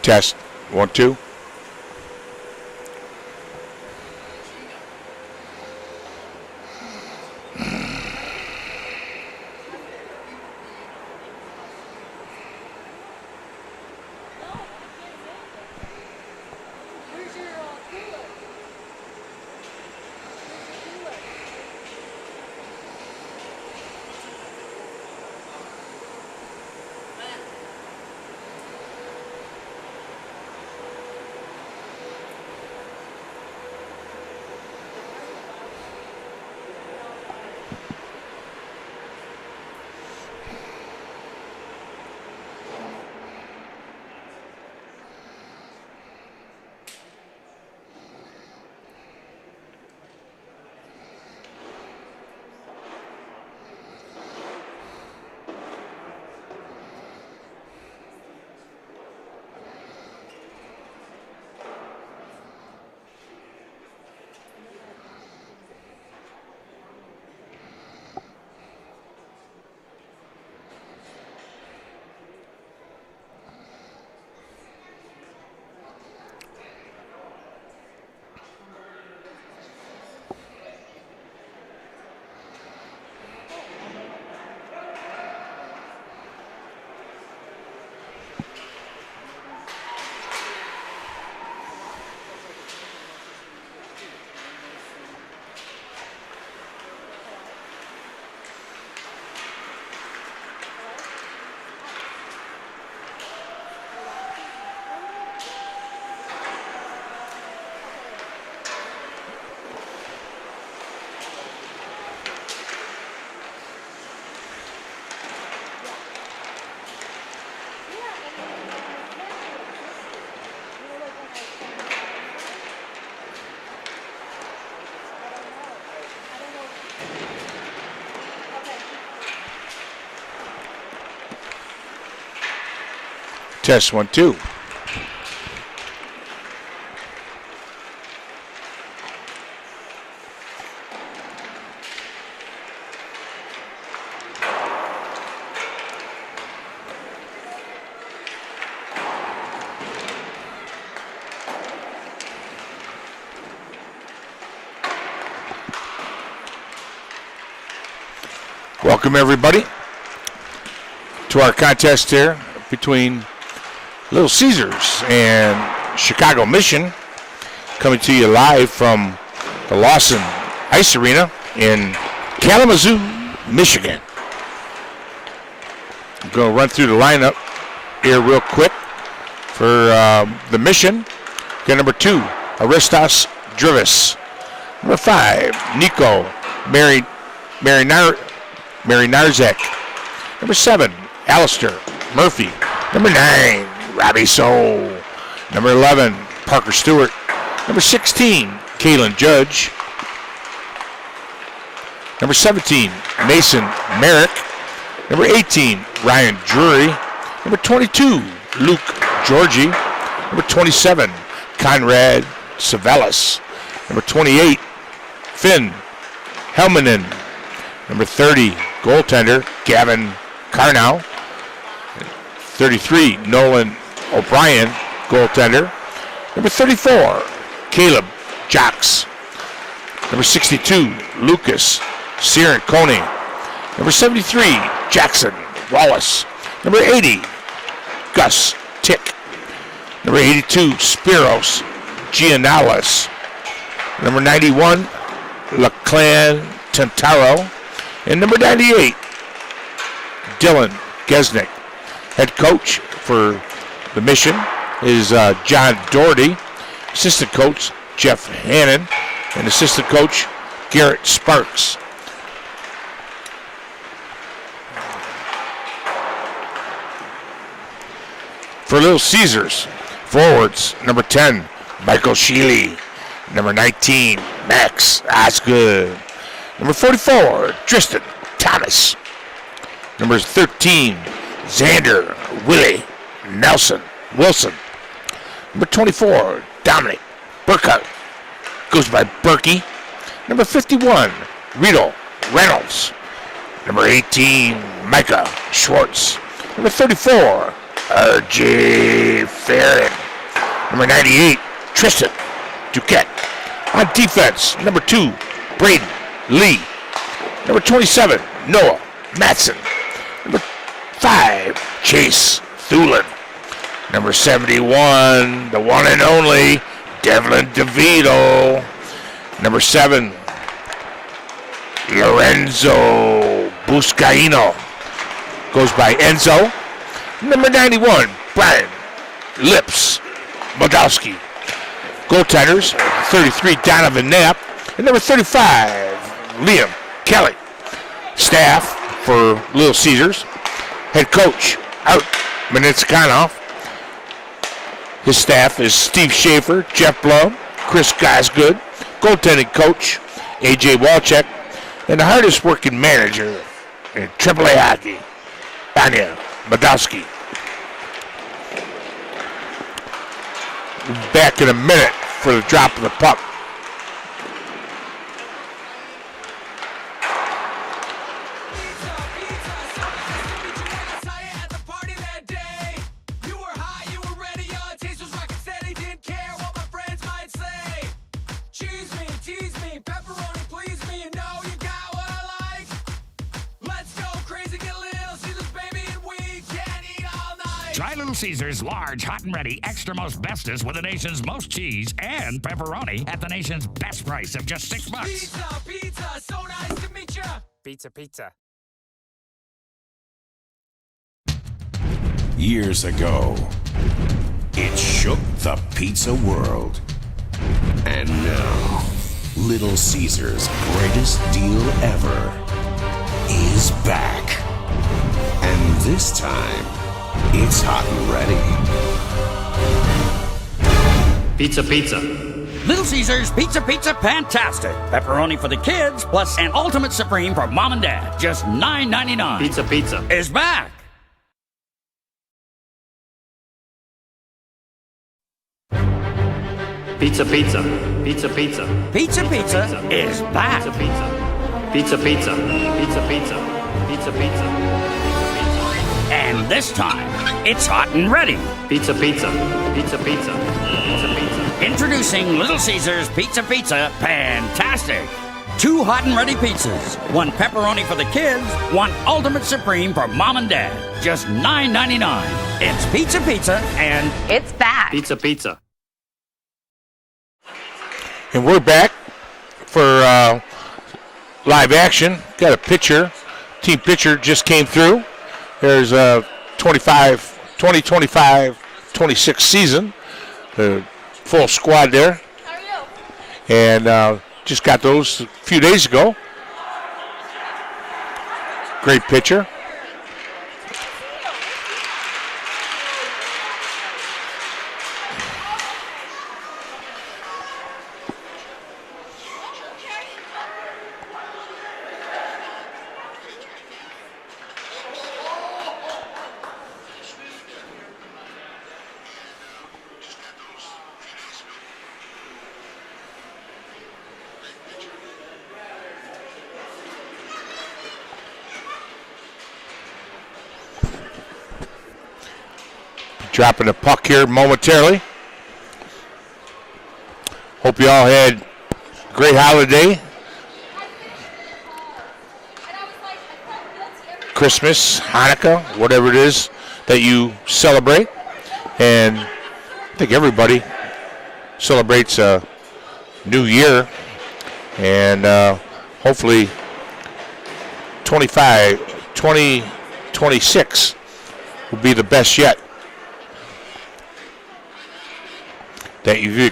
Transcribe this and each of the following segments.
Test. 1, 2. Test. 1, 2. Welcome everybody to our contest here between Little Caesars and Chicago Mission, coming to you live from the LAWSON Ice Arena in Kalamazoo, Michigan. I'm going to run through the lineup here real quick for the Mission. Got number 2, Aristos Drivis. Number 5, Nico Marinarzek. Number 7, Alistair Murphy. Number 9, Robbie So. Number 11, Parker Stewart. Number 16, Kalen Judge. Number 17, Mason Merrick. Number 18, Ryan Drury. Number 22, Luke Georgie. Number 27, Conrad Savalas. Number 28, Finn Helmanen. Number 30, goaltender Gavin Carnow. 33, Nolan O'Brien, goaltender. Number 34, Caleb Jocks. Number 62, Lucas Cianconi. Number 73, Jackson Wallace. Number 80, Gus Tick. Number 82, Spiros Giannalis. Number 91, LaClan Tantaro. And number 98, Dylan Gesnick. Head coach for the Mission is John Doherty. Assistant coach, Jeff Hannon. And assistant coach, Garrett Sparks. For Little Caesars, forwards, number 10, Michael Sheely. Number 19, Max Osgood. Number 44, Tristan Thomas. Number 13, Xander Willie Wilson. Number 24, Dominic Burkhardt. Goes by Berkey. Number 51, Rito Reynolds. Number 18, Micah Schwartz. Number 34, R.J. Farron. Number 98, Tristan Duquette. On defense, number 2, Braden Lee. Number 27, Noah Matson. Number 5, Chase Thulin. Number 71, the one and only Devlin DeVito. Number 7, Lorenzo Buscaino. Goes by Enzo. Number 91, Brian Lips Modowski. Goaltenders, 33, Donovan Knapp. And number 35, Liam Kelly. Staff for Little Caesars. Head coach, Art Minitskanoff. His staff is Steve Schaefer, Jeff Blum, Chris Gosgood. Goaltending coach, A.J. Walchek. And the hardest working manager in AAA hockey, Anya Modowski. Back in a minute for the drop of the puck. Try Little Caesars large, hot and ready, extra most bestest with the nation's most cheese and pepperoni at the nation's best price of just $6. Pizza, pizza, so nice to meet you. Pizza, pizza. Years ago, it shook the pizza world. And now, Little Caesars' greatest deal ever is back. And this time, it's hot and ready. Pizza, pizza. Little Caesars Pizza Pizza Fantastic. Pepperoni for the kids, plus an ultimate supreme for mom and dad. Just $9.99. Pizza, pizza. Is back. Pizza, pizza. Pizza, pizza. Pizza Pizza is back. Pizza, pizza. Pizza, pizza. Pizza, pizza. Pizza, pizza. And this time, it's hot and ready. Pizza, pizza. Pizza, pizza. Pizza, pizza. Introducing Little Caesars Pizza Pizza Fantastic. 2 hot and ready pizzas. 1 pepperoni for the kids, 1 ultimate supreme for mom and dad. Just $9.99. It's Pizza Pizza and it's back. Pizza, pizza. And we're back for live action. Got a pitcher. Team pitcher just came through. There's a 2025-26 season. The full squad there. How are you? And just got those a few days ago. Great pitcher. Dropping the puck here momentarily. Hope you all had a great holiday. Christmas, Hanukkah, whatever it is that you celebrate. And I think everybody celebrates a new year. And hopefully 2026 will be the best yet that you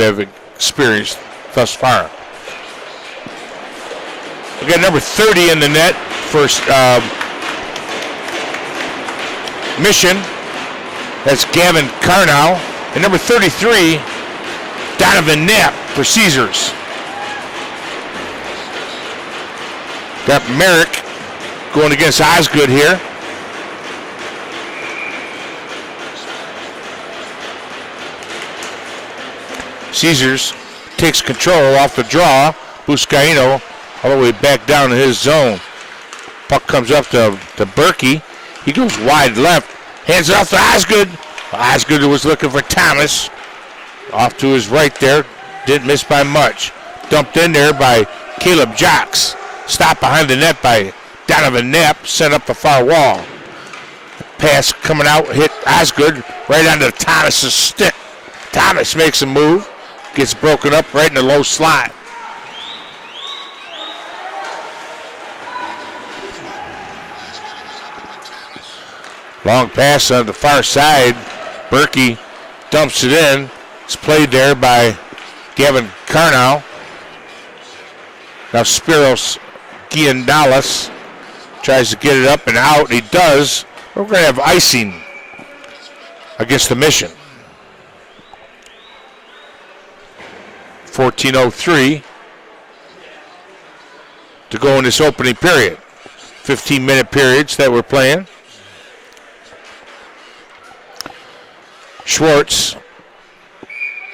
have experienced thus far. We got number 30 in the net for Mission. That's Gavin Carnow. And number 33, Donovan Knapp for Caesars. Got Merrick going against Osgood here. Caesars takes control off the draw. Buscaino all the way back down to his zone. Puck comes up to Berkey. He goes wide left. Hands it off to Osgood. Osgood was looking for Thomas. Off to his right there. Didn't miss by much. Dumped in there by Caleb Jocks. Stopped behind the net by Donovan Knapp. Sent up the far wall. Pass coming out. Hit Osgood right onto Thomas's stick. Thomas makes a move. Gets broken up right in the low slot. Long pass on the far side. Berkey dumps it in. It's played there by Gavin Carnow. Now Spiros Giandalis tries to get it up and out. He does. We're going to have icing against the Mission. 14:03 to go in this opening period. 15-minute periods that we're playing. Schwartz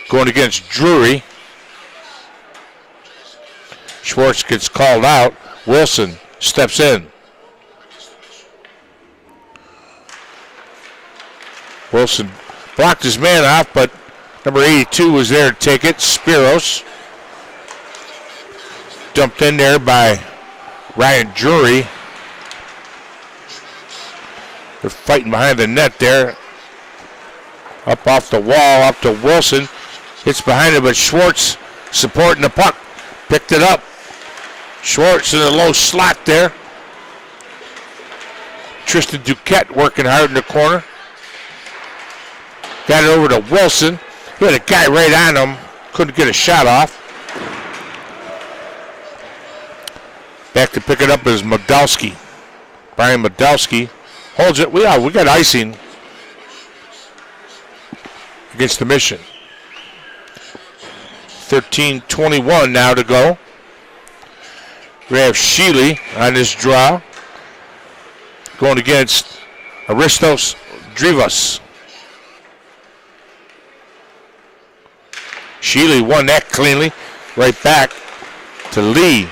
going against Drury. Schwartz gets called out. Wilson steps in. Wilson blocked his man off, but number 82 was there to take it. Spiros dumped in there by Ryan Drury. They're fighting behind the net there. Up off the wall, up to Wilson. Hits behind it, but Schwartz supporting the puck. Picked it up. Schwartz in a low slot there. Tristan Duquette working hard in the corner. Got it over to Wilson. He had a guy right on him. Couldn't get a shot off. Back to pick it up is Modowski. Brian Modowski holds it. We got icing against the Mission. 13:21 now to go. We have Sheely on this draw. Going against Aristos Drivas. Sheely won that cleanly. Right back to Lee.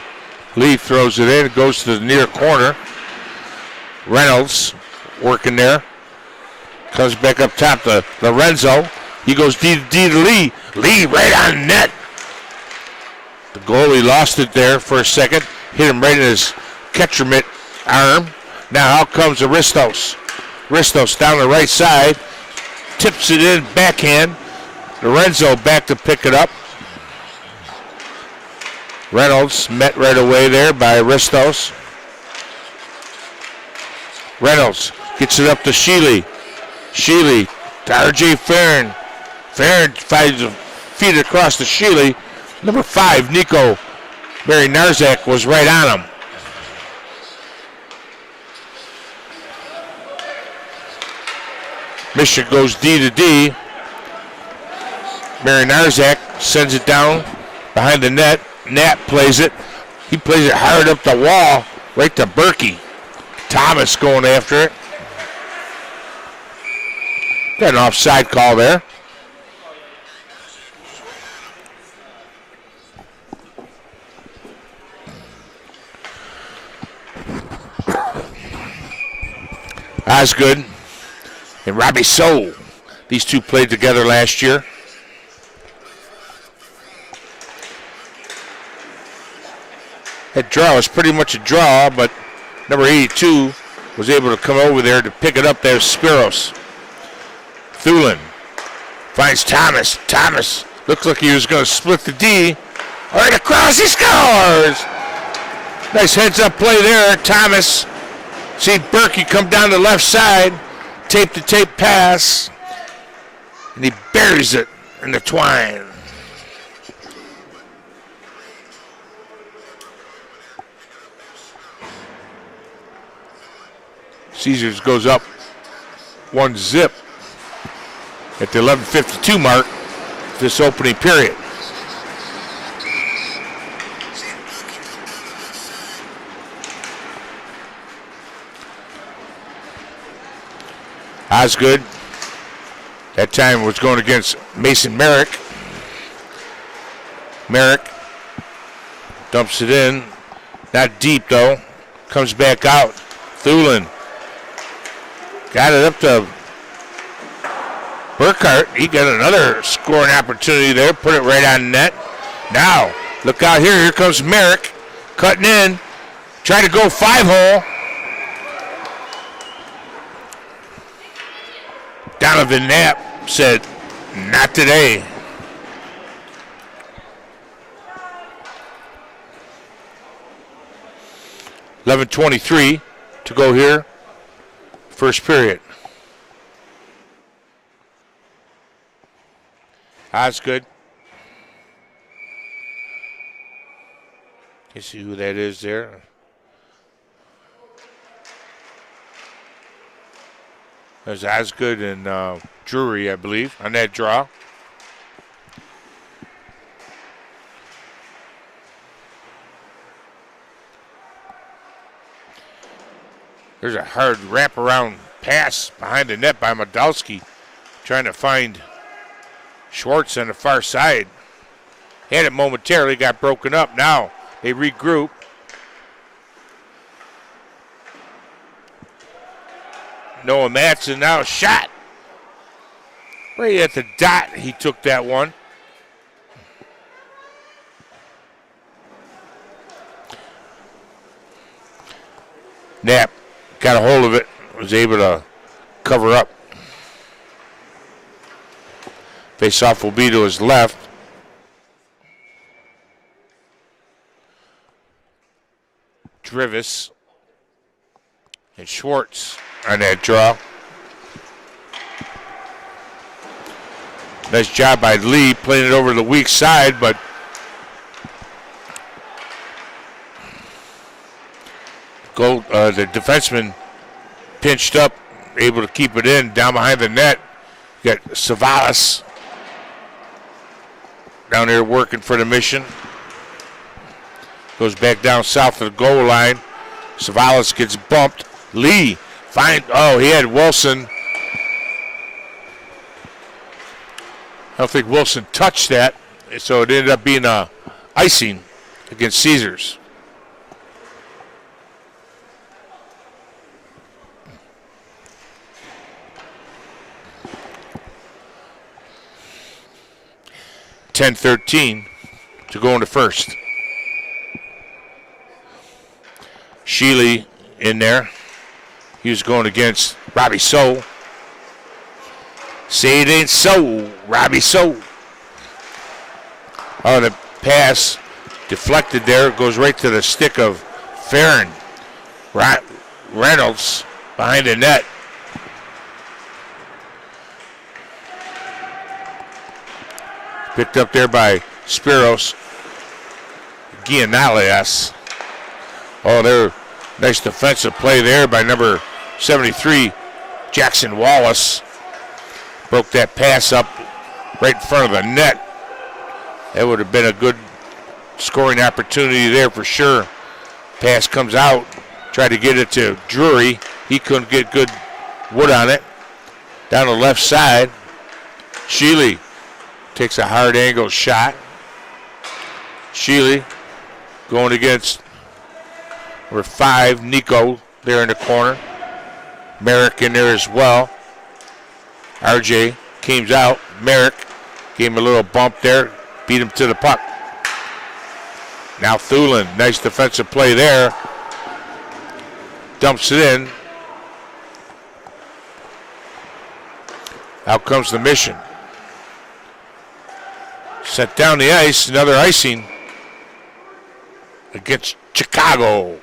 Lee throws it in. It goes to the near corner. Reynolds working there. Comes back up top to Lorenzo. He goes D to Lee. Lee right on net. The goalie lost it there for a second. Hit him right in his catcher mitt arm. Now out comes Aristos. Aristos down the right side. Tips it in backhand. Lorenzo back to pick it up. Reynolds met right away there by Aristos. Reynolds gets it up to Sheely. Sheely to R.J. Farron. Farron finds to feed it across to Sheely. Number 5, Nico Marynarzak was right on him. Mission goes D to D. Marynarzak sends it down behind the net. Nat plays it. He plays it hard up the wall, right to Berkey. Thomas going after it. Got an offside call there. Osgood and Robbie Soule. These two played together last year. That draw was pretty much a draw, but number 82 was able to come over there to pick it up. There's Spiros. Thulin finds Thomas. Thomas looks like he was going to split the D. Right across, he scores! Nice heads-up play there. Thomas. See Berkey come down the left side. Tape-to-tape pass. And he buries it in the twine. Caesars goes up 1-0 at the 11:52 mark this opening period. Osgood, that time was going against Mason Merrick. Merrick dumps it in, not deep though, comes back out. Thulin got it up to Burkhart, he got another scoring opportunity there. Put it right on net. Now, look out here. Here comes Merrick cutting in. Trying to go 5-hole. Donovan Knapp said, not today. $11:23 to go here. First period. Osgood. You see who that is there? There's Osgood and Drury, I believe, on that draw. There's a hard wraparound pass behind the net by Modalski, trying to find Schwartz on the far side. Had it momentarily, got broken up. Now they regroup. Noah Matson now shot. Right at the dot, he took that one. Knapp got a hold of it, was able to cover up. Face-off will be to his left. Drivis and Schwartz on that draw. Nice job by Lee playing it over the weak side, but the defenseman pinched up, able to keep it in down behind the net. You got Savalas down there working for the Mission. Goes back down south of the goal line. Savalas gets bumped. Lee he had Wilson. I don't think Wilson touched that, so it ended up being icing against Caesars. $10-13 to go into first. Sheely in there. He was going against Robbie So. Say it ain't so, Robbie So. Oh, the pass deflected there. Goes right to the stick of Farron. Reynolds behind the net. Picked up there by Spiros Gianalias. Oh, there, nice defensive play there by number 73, Jackson Wallace. Broke that pass up right in front of the net. That would have been a good scoring opportunity there for sure. Pass comes out. Tried to get it to Drury. He couldn't get good wood on it. Down the left side. Sheely takes a hard angle shot. Sheely going against number 5, Nico, there in the corner. Merrick in there as well. RJ came out. Merrick gave him a little bump there. Beat him to the puck. Now Thulin, nice defensive play there. Dumps it in. Out comes the Mission. Set down the ice, another icing against Chicago.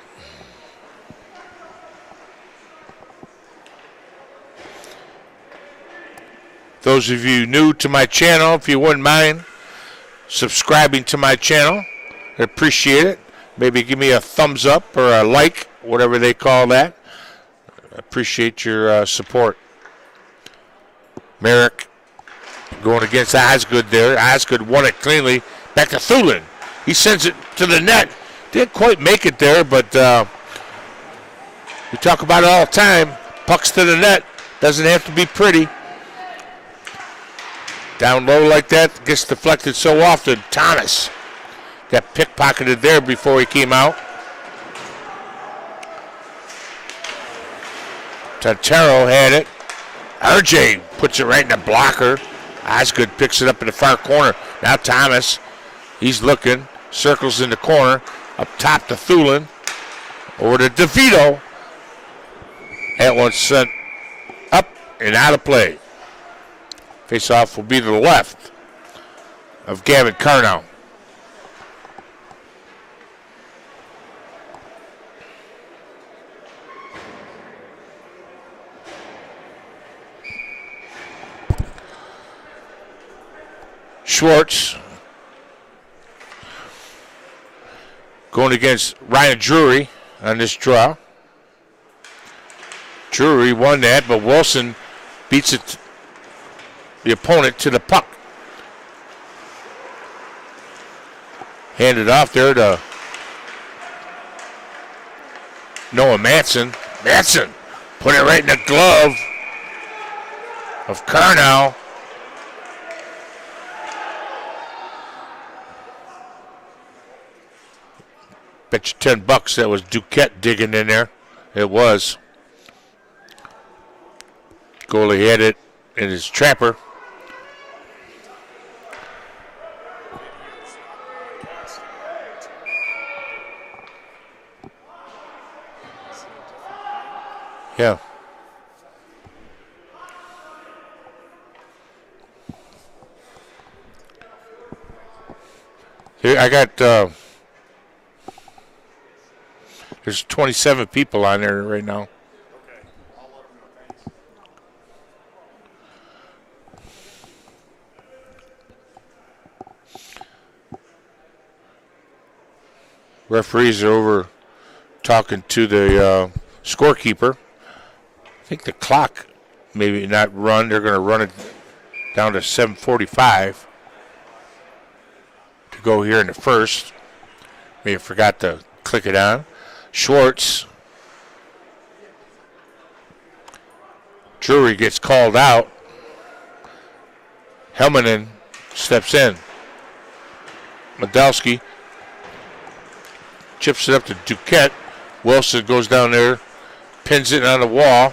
Those of you new to my channel, if you wouldn't mind subscribing to my channel, I appreciate it. Maybe give me a thumbs up or a like, whatever they call that. I appreciate your support. Merrick going against Osgood there. Osgood won it cleanly. Back to Thulin. He sends it to the net. Didn't quite make it there, but we talk about it all the time. Pucks to the net. Doesn't have to be pretty. Down low like that, gets deflected so often. Thomas got pickpocketed there before he came out. Tantero had it. RJ puts it right in the blocker. Osgood picks it up in the far corner. Now Thomas, he's looking, circles in the corner, up top to Thulin, over to DeVito. That one's sent up and out of play. Face-off will be to the left of Gavin Carnow. Schwartz going against Ryan Drury on this draw. Drury won that, but Wilson beats it, the opponent, to the puck. Handed off there to Noah Matson. Matson put it right in the glove of Carnow. Bet you $10 that was Duquette digging in there. It was. Goalie had it in his trapper. Yeah. Here I got there's 27 people on there right now. Referees are over talking to the scorekeeper. I think the clock maybe not run. They're going to run it down to 7:45 to go here in the first. Maybe I forgot to click it on. Schwartz. Drury gets called out. Helmanen steps in. Medalski chips it up to Duquette. Wilson goes down there, pins it on the wall.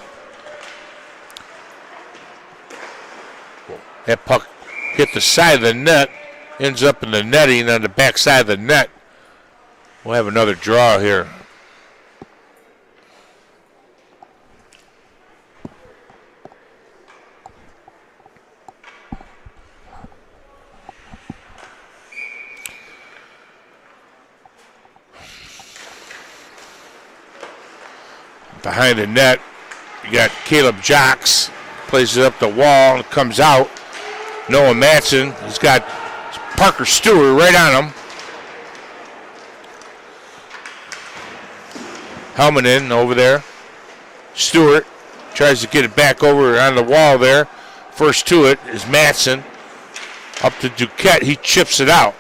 That puck hit the side of the net, ends up in the netting on the back side of the net. We'll have another draw here. Behind the net, you got Caleb Jocks, plays it up the wall and comes out. Noah Matson, he's got Parker Stewart right on him. Helmanen over there. Stewart tries to get it back over on the wall there. First to it is Matson. Up to Duquette, he chips it out.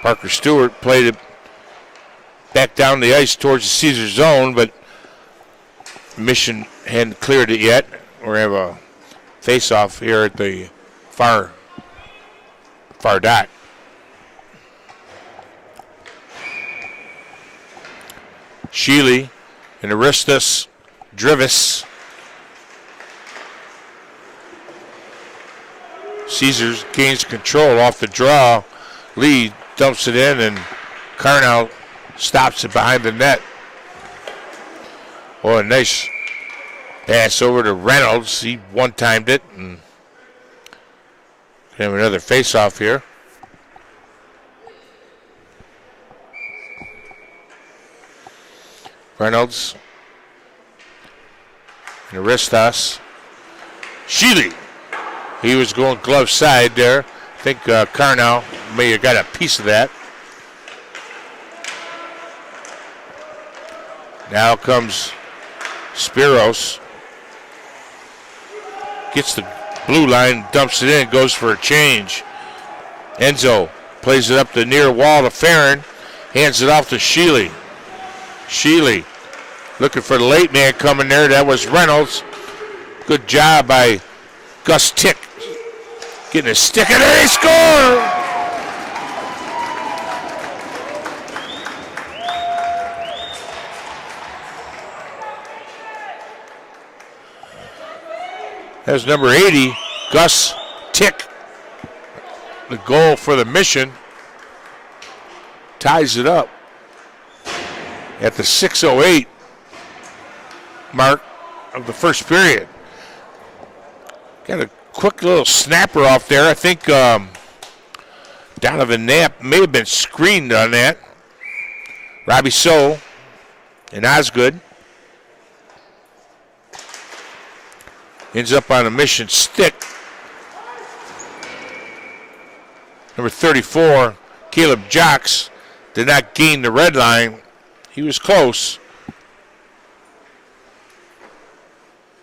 Parker Stewart played it back down the ice towards the Caesar zone, but Mission hadn't cleared it yet. We're going to have a face-off here at the far dot. Sheely and Aristus Drivis. Caesars gains control off the draw. Lee dumps it in, and Carnow stops it behind the net. Oh, a nice pass over to Reynolds. He one-timed it, and have another face-off here. Reynolds and Aristas. Sheely. He was going glove side there. I think Carnow may have got a piece of that. Now comes Spiros. Gets the blue line, dumps it in, goes for a change. Enzo plays it up the near wall to Farron. Hands it off to Sheely. Sheely looking for the late man coming there. That was Reynolds. Good job by Gus Tick. Getting a stick in there, he score! As number 80, Gus Tick, the goal for the Mission, ties it up at the 6:08 mark of the first period. Got a quick little snapper off there. I think Donovan Knapp may have been screened on that. Robbie So and Osgood. Ends up on a Mission stick. Number 34, Caleb Jocks, did not gain the red line. He was close.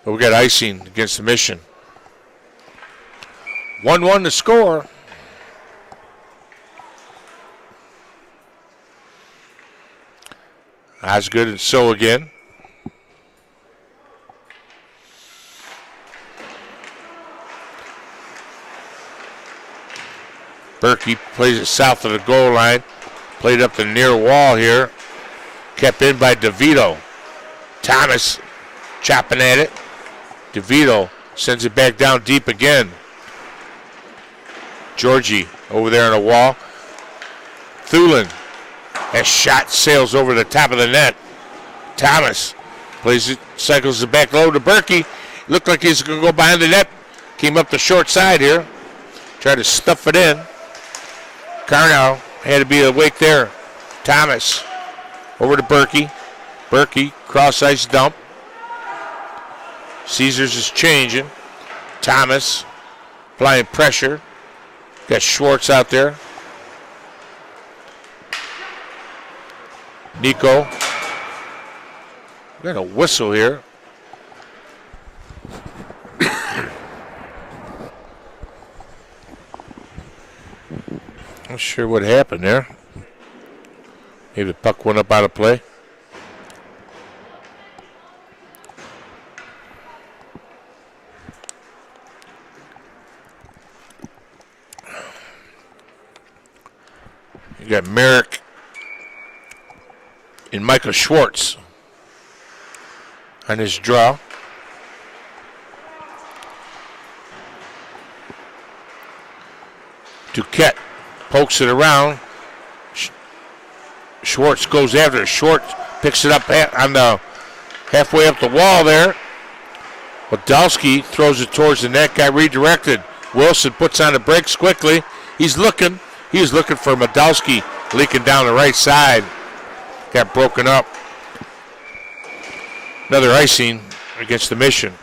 But we got icing against the Mission. 1-1 to score. Osgood and So again. Berkey plays it south of the goal line. Played up the near wall here. Kept in by DeVito. Thomas chopping at it. DeVito sends it back down deep again. Georgie over there on the wall. Thulin. That shot sails over the top of the net. Thomas plays it, cycles it back low to Berkey. Looked like he's going to go behind the net. Came up the short side here. Tried to stuff it in. Carnell had to be awake there. Thomas over to Berkey. Berkey, cross ice dump. Caesars is changing. Thomas applying pressure. Got Schwartz out there. Nico. Got a whistle here. Not sure what happened there. Maybe the puck went up out of play. You got Merrick and Michael Schwartz on his draw. Duquette pokes it around. Schwartz goes after it. Schwartz picks it up on the halfway up the wall there. Wadowski throws it towards the net. Got redirected. Wilson puts on the brakes quickly. He's looking. He was looking for Madowski leaking down the right side. Got broken up. Another icing against the Mission.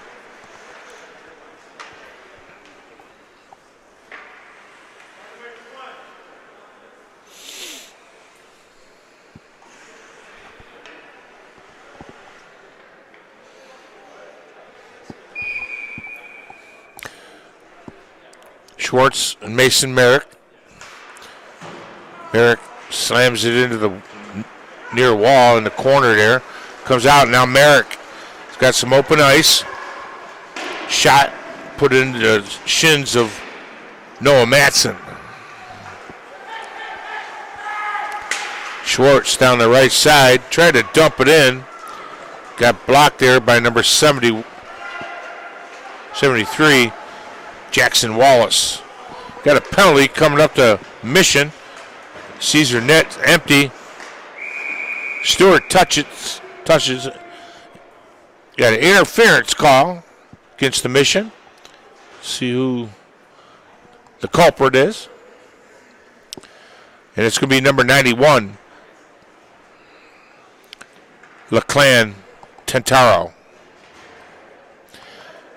Schwartz and Mason Merrick. Merrick slams it into the near wall in the corner there. Comes out. Now Merrick has got some open ice. Shot put into the shins of Noah Matson. Schwartz down the right side. Tried to dump it in. Got blocked there by number 73, Jackson Wallace. Got a penalty coming up to Mission. Caesar net empty. Stewart touches. Got an interference call against the Mission. See who the culprit is. And it's going to be number 91, LeClan Tentaro.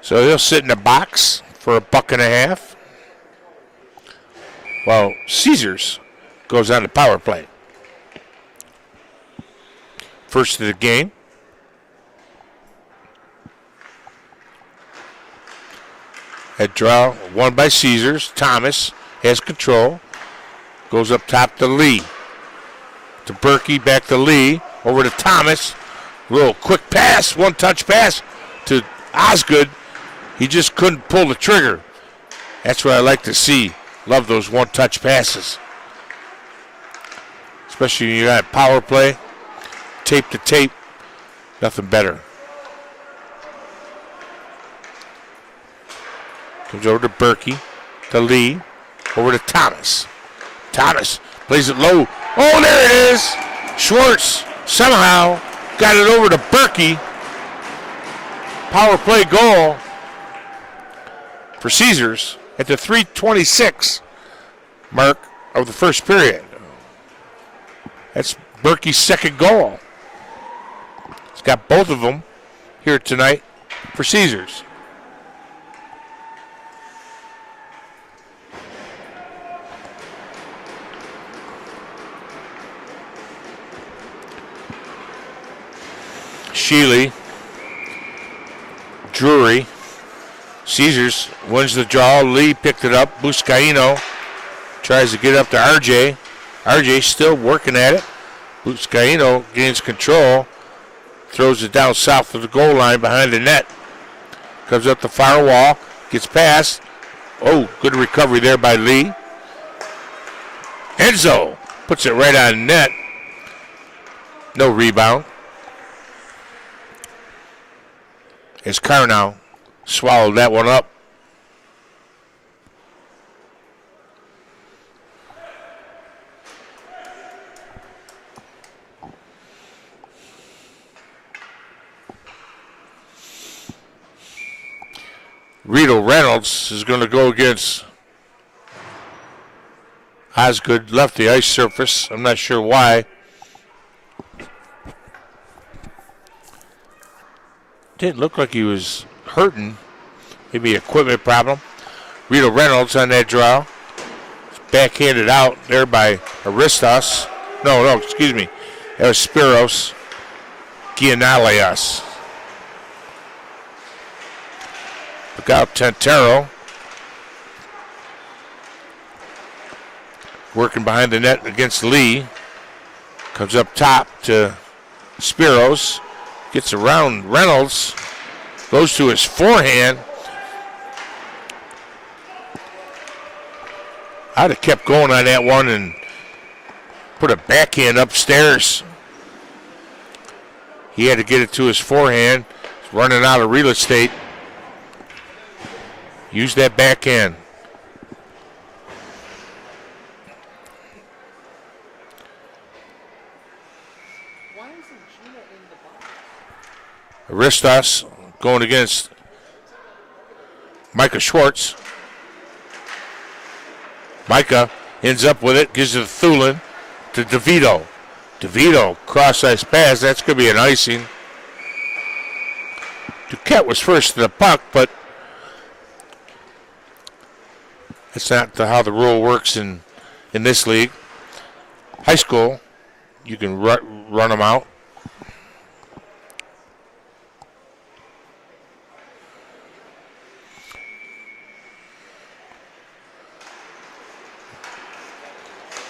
So he'll sit in the box for $1.50 while Caesars goes on the power play. First of the game. That draw won by Caesars. Thomas has control. Goes up top to Lee. To Berkey, back to Lee. Over to Thomas. Little quick pass, one-touch pass to Osgood. He just couldn't pull the trigger. That's what I like to see. Love those one-touch passes. Especially when you got power play. Tape to tape. Nothing better. Comes over to Berkey, to Lee, over to Thomas. Thomas plays it low. Oh, there it is. Schwartz somehow got it over to Berkey. Power play goal for Caesars at the 3:26 mark of the first period. That's Berkey's second goal. He's got both of them here tonight for Caesars. Shealy, Drury, Caesars wins the draw. Lee picked it up. Buscaino tries to get up to RJ. RJ still working at it. Buscaino gains control. Throws it down south of the goal line behind the net. Comes up the far wall. Gets past. Oh, good recovery there by Lee. Enzo puts it right on net. No rebound. As Carnow swallowed that one up. Rito Reynolds is going to go against Osgood. Left the ice surface. I'm not sure why. Didn't look like he was hurting. Maybe equipment problem. Rito Reynolds on that draw. Backhanded out there by Aristos. No, excuse me. That was Spiros Gianalias. Look out, Tantero. Working behind the net against Lee. Comes up top to Spiros. Gets around Reynolds. Goes to his forehand. I'd have kept going on that one and put a backhand upstairs. He had to get it to his forehand. He's running out of real estate. Use that backhand. Aristos going against Micah Schwartz. Micah ends up with it, gives it to Thulin, to DeVito. DeVito, cross-ice pass, that's going to be an icing. Duquette was first to the puck, but that's not how the rule works in this league. High school, you can run them out.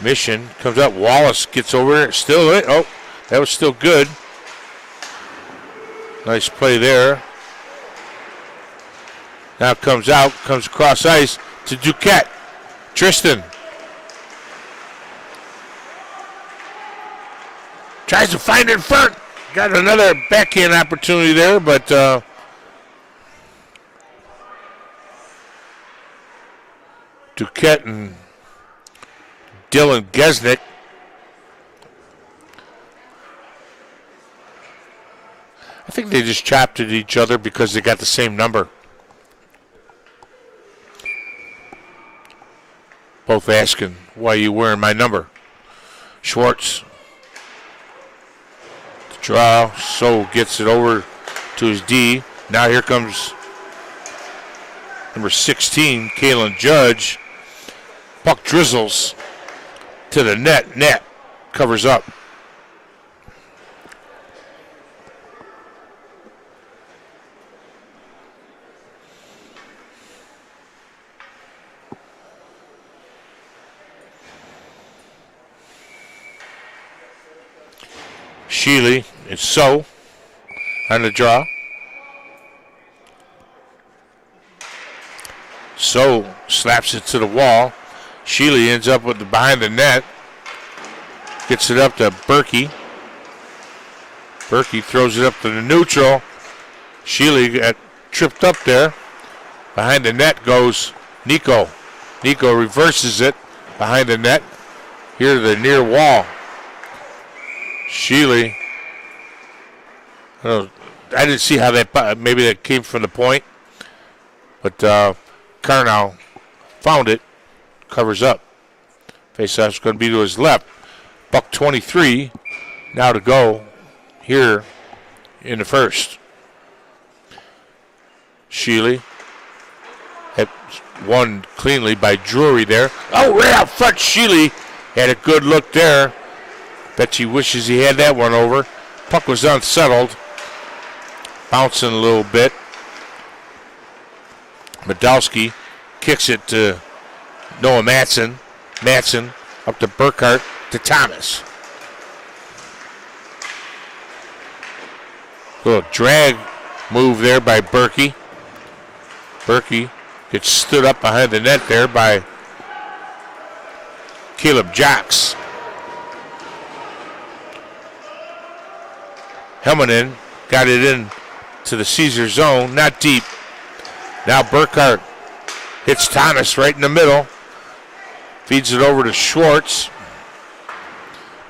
Mission comes up. Wallace gets over it. Still it. Oh, that was still good. Nice play there. Now comes out. Comes across ice to Duquette. Tristan. Tries to find it in front. Got another backhand opportunity there, but Duquette and Dylan Gesnick. I think they just chopped at each other because they got the same number. Both asking, why are you wearing my number? Schwartz. The draw. So gets it over to his D. Now here comes number 16, Kalen Judge. Puck drizzles to the net. Net covers up. Shealy and So on the draw. So slaps it to the wall. Shealy ends up with the behind the net. Gets it up to Berkey. Berkey throws it up to the neutral. Shealy got tripped up there Behind the net goes Nico. Nico reverses it behind the net. Here to the near wall. Sheely. I didn't see how that, maybe that came from the point. But Carnow found it. Covers up. Faceoff's going to be to his left. Buck 23 now to go here in the first. Sheely had won cleanly by Drury there. Oh, right out front, Sheely had a good look there. Bet she wishes he had that one over. Puck was unsettled. Bouncing a little bit. Medalski kicks it to Noah Matson. Matson up to Burkhart to Thomas. Little drag move there by Berkey. Berkey gets stood up behind the net there by Caleb Jocks. Helmanen got it in to the Caesar zone, not deep. Now Burkhart hits Thomas right in the middle. Feeds it over to Schwartz.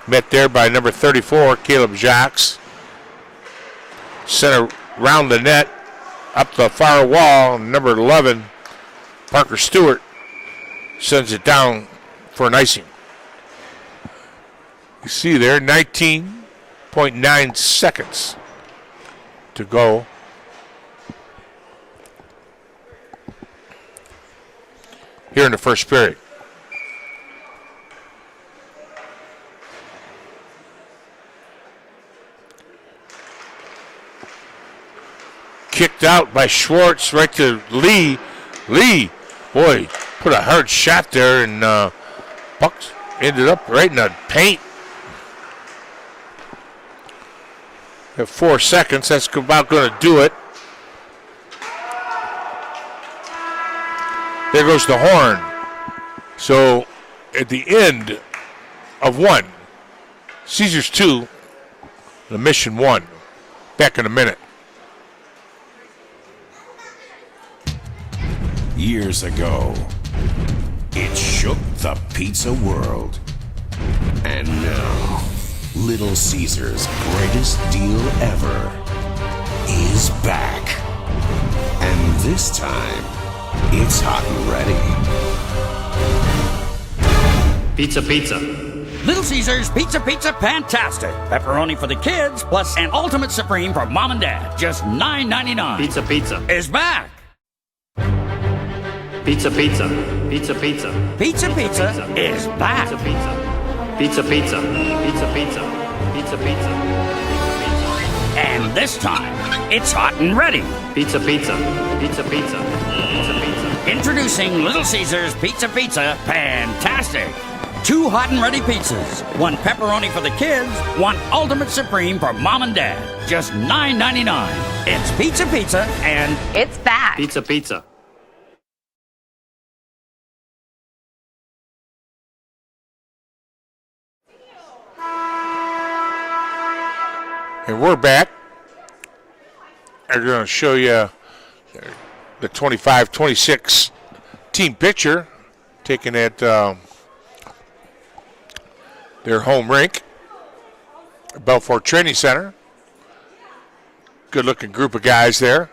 Met there by number 34, Caleb Jocks. Center round the net, up the far wall. Number 11, Parker Stewart, sends it down for an icing. You see there, 19.9 seconds to go. Here in the first period. Kicked out by Schwartz right to Lee. Lee, boy, put a hard shot there, and Bucks ended up right in the paint. At 4 seconds, that's about going to do it. There goes the horn. So at the end of 1, Caesars 2, the Mission 1. Back in a minute. Years ago, it shook the pizza world. And now, Little Caesar's greatest deal ever is back. And this time, it's hot and ready. Pizza, pizza. Little Caesars Pizza Fantastic. Pepperoni for the kids, plus an Ultimate Supreme for mom and dad. Just $9.99. Pizza, pizza. Is back. Pizza, pizza. Pizza, pizza. Pizza is back. Pizza, pizza. Pizza, pizza. Pizza, pizza. Pizza, pizza. And this time, it's hot and ready. Pizza, pizza. Pizza, pizza. Pizza, pizza. Introducing Little Caesars Pizza Fantastic. 2 hot and ready pizzas. 1 pepperoni for the kids, 1 Ultimate Supreme for mom and dad. Just $9.99. It's pizza and It's back. Pizza, pizza. And we're back. I'm going to show you the 25-26 team picture taken at their home rink, Belfort Training Center. Good-looking group of guys there.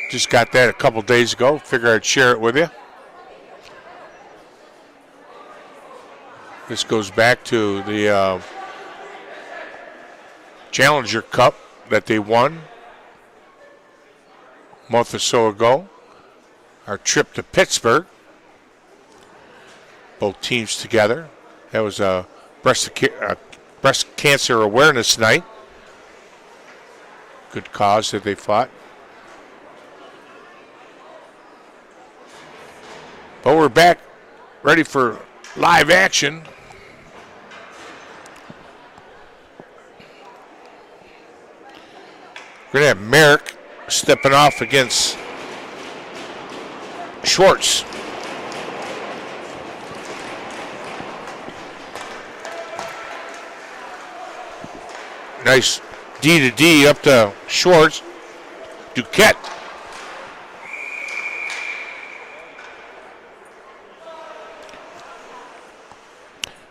Just got that a couple days ago. Figure I'd share it with you. This goes back to the Challenger Cup that they won a month or so ago. Our trip to Pittsburgh. Both teams together. That was a breast cancer awareness night. Good cause that they fought. But we're back, ready for live action. We're going to have Merrick stepping off against Schwartz. Nice D to D up to Schwartz. Duquette.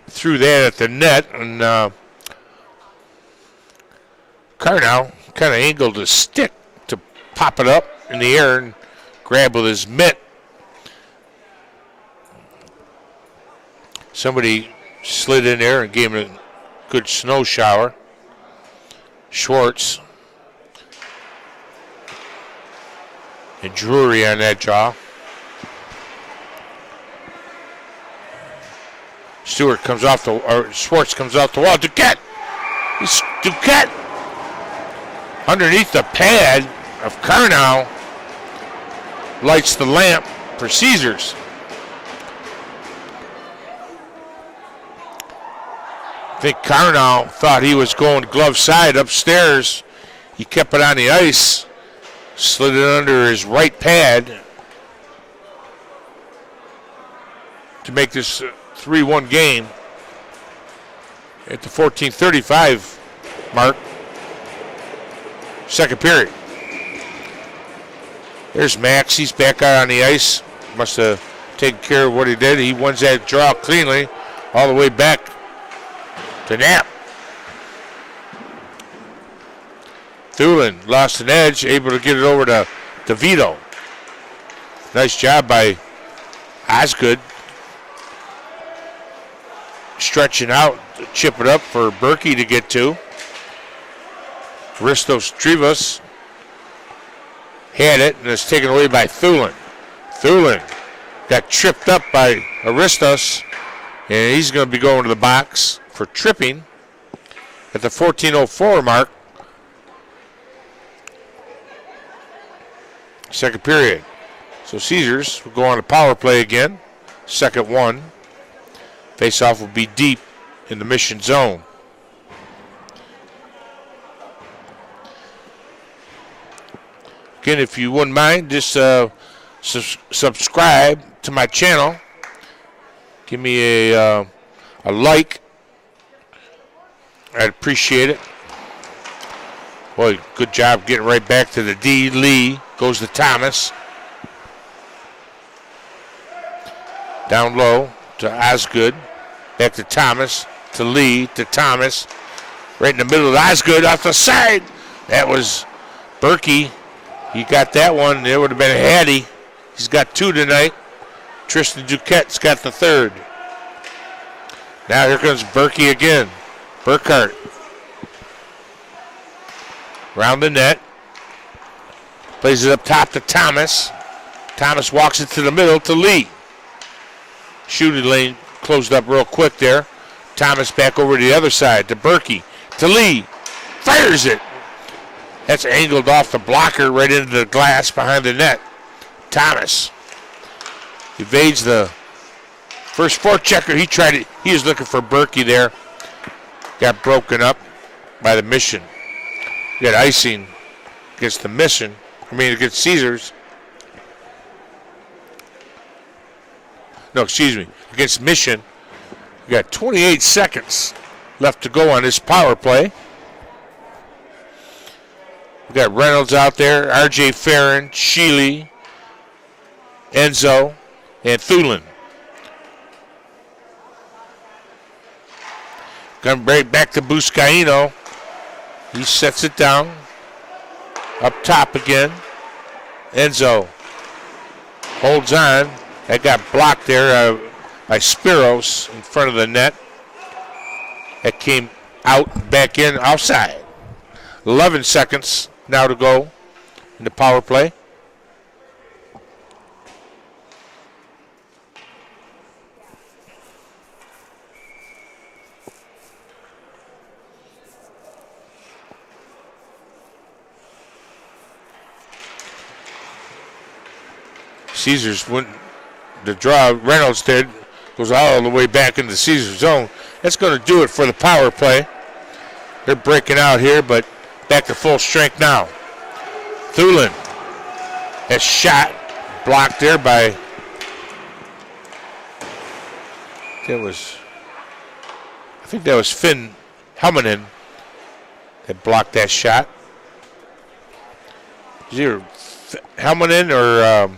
Threw that at the net, and Carnow kind of angled his stick to pop it up in the air and grab with his mitt. Somebody slid in there and gave him a good snow shower. Schwartz and Drury on that jaw. Stewart comes off the, or Schwartz comes off the wall. Duquette! Duquette! Underneath the pad of Carnow lights the lamp for Caesars. I think Carnow thought he was going glove side upstairs. He kept it on the ice, slid it under his right pad to make this 3-1 game at the 14:35 mark. Second period. There's Max. He's back out on the ice. Must have taken care of what he did. He wins that draw cleanly all the way back to Knapp. Thulin lost an edge, able to get it over to Vito. Nice job by Osgood. Stretching out, chip it up for Berkey to get to. Ristos Trivas had it, and it's taken away by Thulin. Thulin got tripped up by Aristos, and he's going to be going to the box for tripping at the 14:04 mark. Second period. So Caesars will go on a power play again. Second one. Face-off will be deep in the Mission zone. Again, if you wouldn't mind, just subscribe to my channel. Give me a like. I'd appreciate it. Boy, good job getting right back to the D. Lee goes to Thomas. Down low to Osgood. Back to Thomas. To Lee. To Thomas. Right in the middle of Osgood off the side. That was Berkey. He got that one. It would have been a Hattie. He's got two tonight. Tristan Duquette's got the third. Now here comes Berkey again. Burkhart. Round the net. Plays it up top to Thomas. Thomas walks it to the middle to Lee. Shooting lane closed up real quick there. Thomas back over to the other side to Berkey. To Lee. Fires it. That's angled off the blocker right into the glass behind the net. Thomas evades the first forechecker. He was looking for Berkey there. Got broken up by the Mission. Got icing against the Mission. Against Caesars. No, excuse me. Against Mission. We got 28 seconds left to go on this power play. We got Reynolds out there, R.J. Farron, Sheely, Enzo, and Thulin. Coming right back to Buscaino. He sets it down. Up top again. Enzo holds on. That got blocked there by Spiros in front of the net. That came out, back in, outside. 11 seconds now to go in the power play. Caesars went the draw. Reynolds did. Goes all the way back into the Caesar zone. That's going to do it for the power play. They're breaking out here, but back to full strength now. Thulin has shot. Blocked there by... I think that was Finn Helmanen that blocked that shot. Is either Helmanen or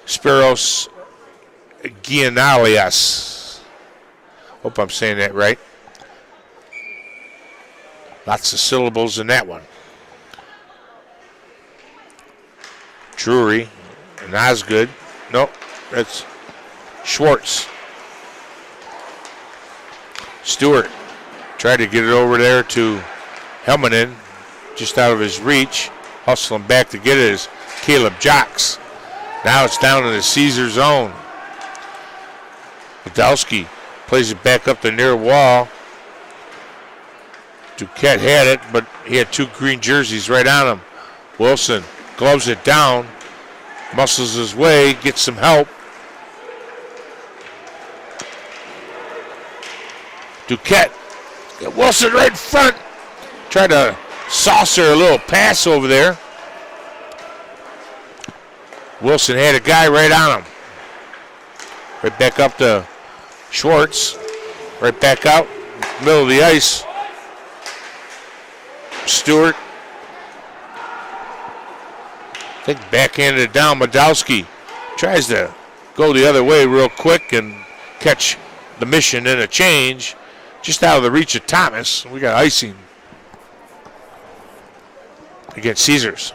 Spiros Gianalias. Hope I'm saying that right. Lots of syllables in that one. Drury and Osgood. Nope, that's Schwartz. Stewart tried to get it over there to Helmanen, just out of his reach. Hustling back to get it is Caleb Jocks. Now it's down in the Caesar zone. Podolski plays it back up the near wall. Duquette had it, but he had two green jerseys right on him. Wilson gloves it down, muscles his way, gets some help. Duquette got Wilson right in front. Tried to saucer a little pass over there. Wilson had a guy right on him. Right back up to Schwartz. Right back out, middle of the ice. Stewart. I think backhanded it down. Modowski tries to go the other way real quick and catch the Mission in a change. Just out of the reach of Thomas. We got icing against Caesars.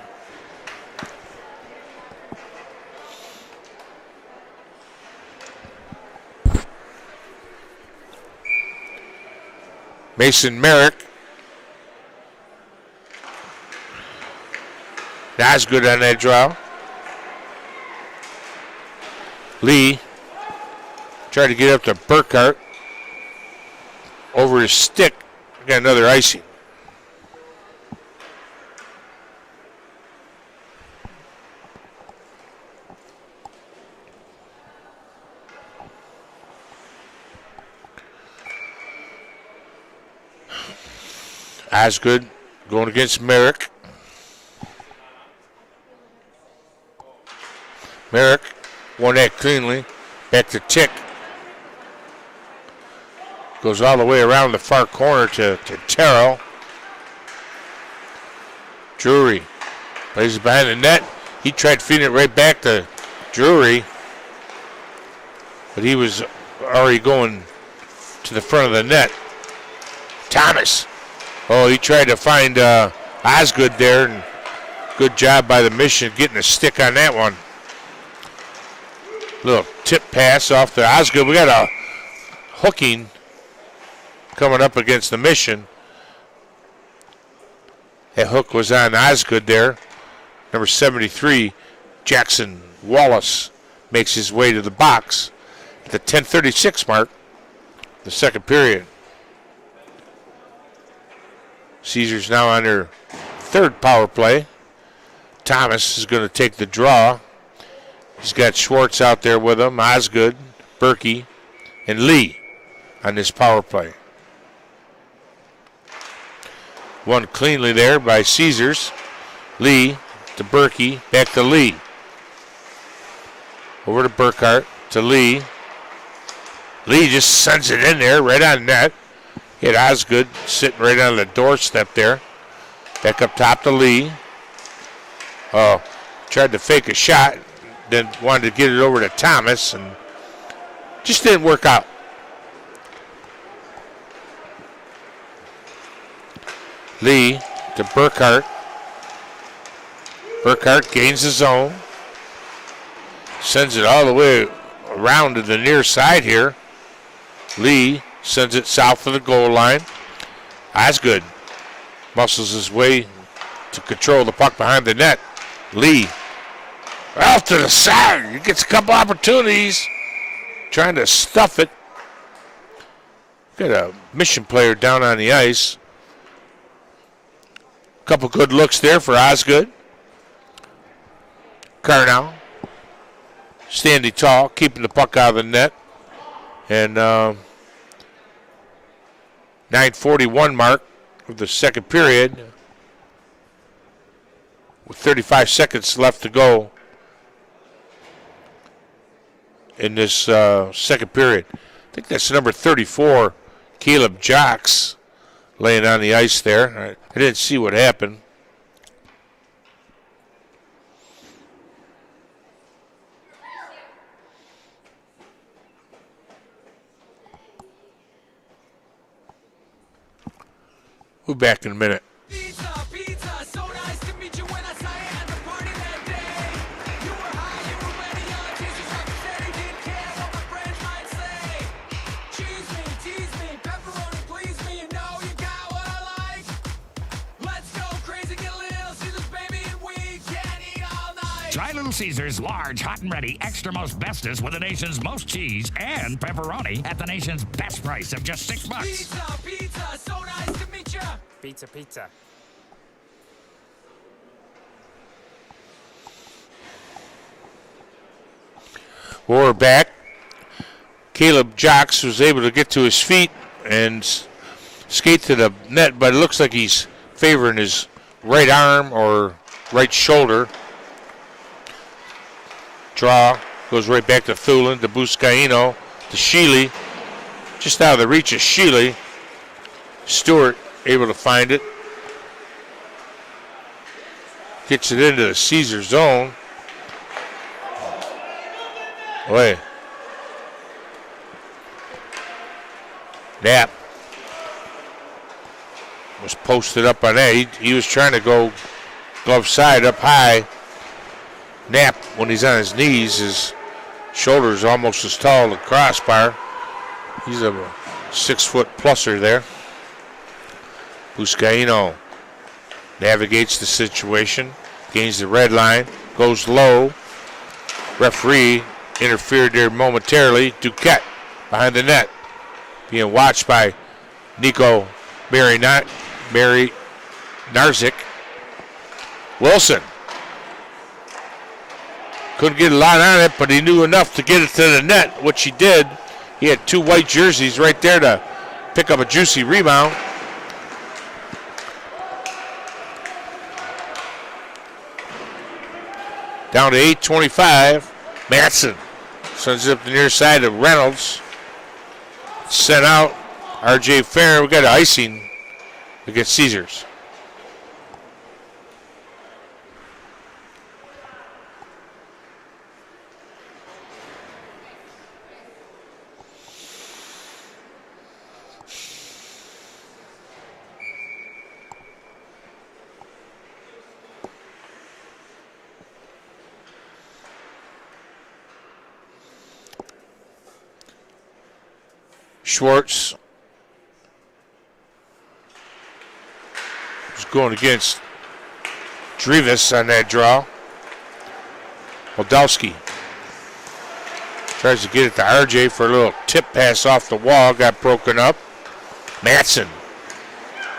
Mason Merrick. That's good on that draw. Lee tried to get up to Burkhart. Over his stick. Got another icing. Osgood going against Merrick. Merrick won that cleanly. Back to Tick. Goes all the way around the far corner to Terrell. Drury plays it behind the net. He tried feeding it right back to Drury, but he was already going to the front of the net. Thomas. Oh, he tried to find Osgood there, and good job by the Mission getting a stick on that one. Little tip pass off to Osgood. We got a hooking coming up against the Mission. That hook was on Osgood there. Number 73, Jackson Wallace, makes his way to the box at the 10:36 mark, the second period. Caesars now on their third power play. Thomas is going to take the draw. He's got Schwartz out there with him, Osgood, Berkey, and Lee on this power play. Won cleanly there by Caesars. Lee to Berkey, back to Lee. Over to Burkhart, to Lee. Lee just sends it in there, right on net. He had Osgood sitting right on the doorstep there. Back up top to Lee. Tried to fake a shot, then wanted to get it over to Thomas, and just didn't work out. Lee to Burkhart. Burkhart gains the zone. Sends it all the way around to the near side here. Lee sends it south of the goal line. Osgood muscles his way to control the puck behind the net. Lee off to the side. He gets a couple opportunities. Trying to stuff it. Got a Mission player down on the ice. Couple good looks there for Osgood. Carnow standing tall, keeping the puck out of the net. And 9:41 mark of the second period, with 35 seconds left to go in this second period. I think that's number 34, Caleb Jocks, laying on the ice there. I didn't see what happened. We'll be back in a minute. Pizza, pizza, so nice to meet you when I saw you at the party that day. You were high, you were ready, young, Jesus like you said he didn't care what my friends might say. Cheese me, tease me, pepperoni please me, you know you got what I like. Let's go crazy, get Little Caesars, baby, and we can eat all night. Try Little Caesars large, hot and ready, extra most bestest with the nation's most cheese and pepperoni at the nation's best price of just $6. Pizza, pizza, so nice to meet you. Pizza, pizza. We're back. Caleb Jocks was able to get to his feet and skate to the net, but it looks like he's favoring his right arm or right shoulder. Draw goes right back to Thulin, to Buscaino, to Sheely. Just out of the reach of Sheely. Stewart able to find it. Gets it into the Caesar zone. Boy. Knapp was posted up on that. He was trying to go glove side up high. Knapp, when he's on his knees, his shoulder is almost as tall as the crossbar. He's a 6-foot pluser there. Buscaino navigates the situation, gains the red line, goes low. Referee interfered there momentarily. Duquette behind the net, being watched by Nico Narzik. Wilson couldn't get a lot on it, but he knew enough to get it to the net, which he did. He had two white jerseys right there to pick up a juicy rebound. Down to 8:25. Matson sends it up the near side of Reynolds. Sent out. R.J. Fair. We got an icing against Caesars. Schwartz is going against Drivas on that draw. Moldowski tries to get it to RJ for a little tip pass off the wall. Got broken up. Matson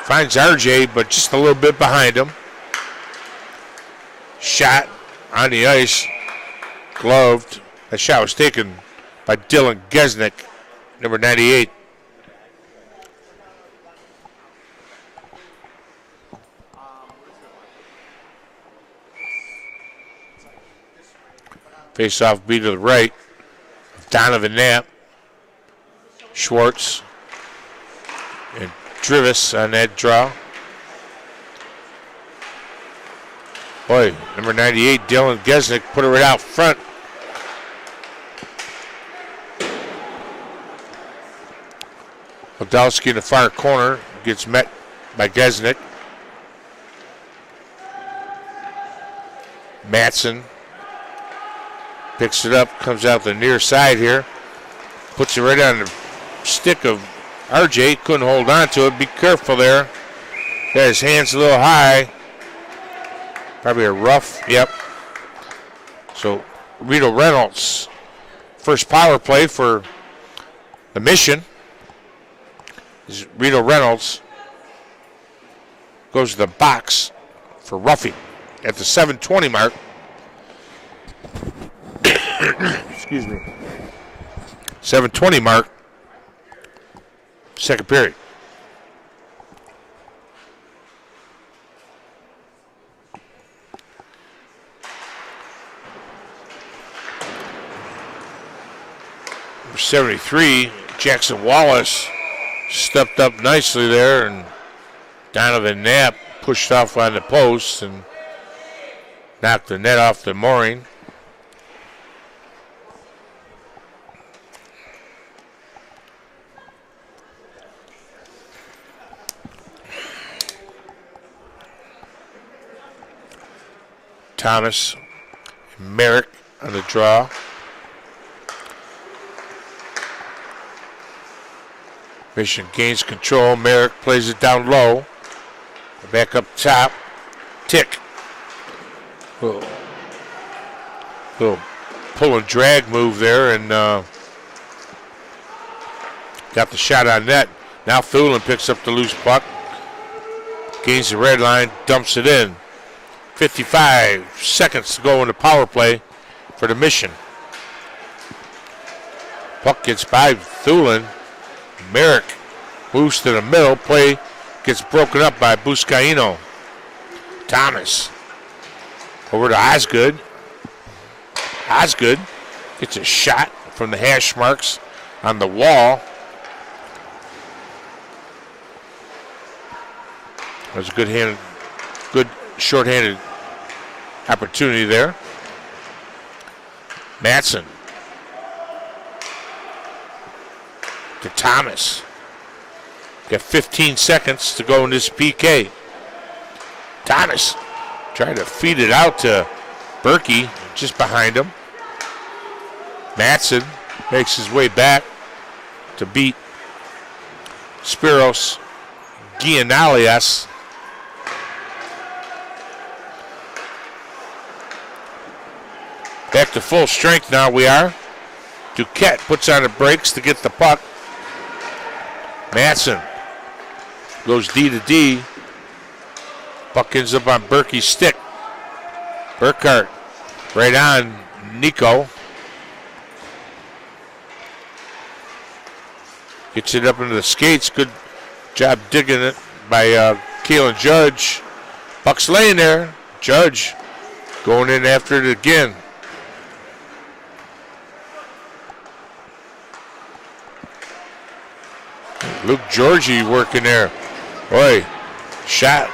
finds RJ, but just a little bit behind him. Shot on the ice. Gloved. That shot was taken by Dylan Gesnick, number 98. Face-off B to the right. Donovan Knapp. Schwartz. And Drivas on that draw. Boy, number 98, Dylan Gesnick, put it right out front. Podolski in the far corner gets met by Gesnick. Matson picks it up, comes out the near side here, puts it right on the stick of RJ. Couldn't hold on to it. Be careful there. Got his hands a little high. Probably a rough. Yep. So Rito Reynolds, first power play for the Mission. Rito Reynolds goes to the box for roughing at the 7:20 mark. Excuse me. 7:20 mark. Second period. Number 73, Jackson Wallace, stepped up nicely there, and Donovan Knapp pushed off on the post and knocked the net off the mooring. Thomas, Merrick on the draw. Mission gains control. Merrick plays it down low. Back up top. Tick. Little pull and drag move there, and got the shot on net. Now Thulin picks up the loose puck. Gains the red line, dumps it in. 55 seconds to go in the power play for the Mission. Puck gets by Thulin. Merrick moves to the middle. Play gets broken up by Buscaino. Thomas over to Osgood. Osgood gets a shot from the hash marks on the wall. That was a good short-handed opportunity there. Matson to Thomas. Got 15 seconds to go in this PK. Thomas trying to feed it out to Berkey, just behind him. Matson makes his way back to beat Spiros Gianalias. Back to full strength now we are. Duquette puts on the brakes to get the puck. Matson goes D to D. Puck ends up on Berkey's stick. Burkhart right on Nico. Gets it up into the skates. Good job digging it by Keelan Judge. Puck's laying there. Judge going in after it again. Luke Georgie working there. Boy, shot.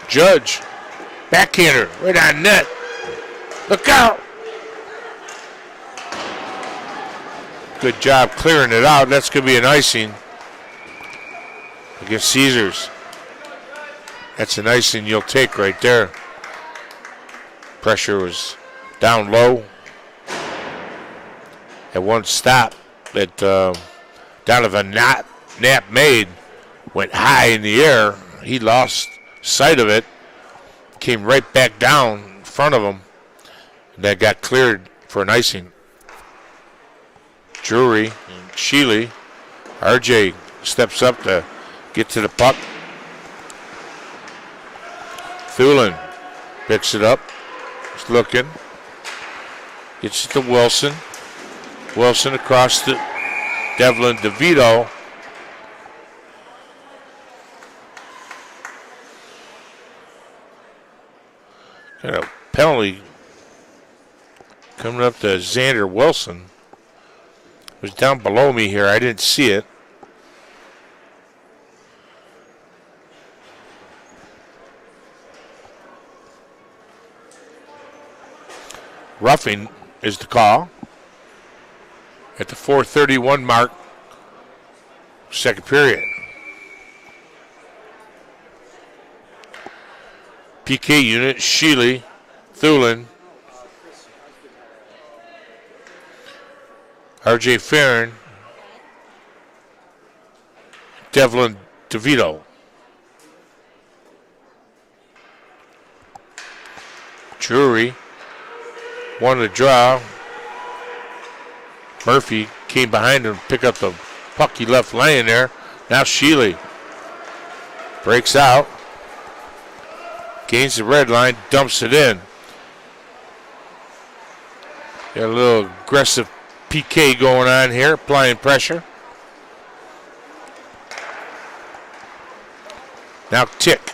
Judge. Backhander right on net. Look out. Good job clearing it out. That's going to be an icing against Caesars. That's an icing you'll take right there. Pressure was down low. At one stop that Donovan Knapp made went high in the air. He lost sight of it. Came right back down in front of him. And that got cleared for an icing. Drury and Sheely. RJ steps up to get to the puck. Thulin picks it up. He's looking. Gets it to Wilson. Wilson across to Devlin DeVito. Got a penalty coming up to Xander Wilson. It was down below me here. I didn't see it. Roughing is the call at the 4:31 mark, second period. PK unit, Sheely, Thulin, RJ Farron, Devlin DeVito. Drury won the draw. Murphy came behind him to pick up the puck he left laying there. Now Sheely breaks out. Gains the red line, dumps it in. Got a little aggressive PK going on here, applying pressure. Now Tick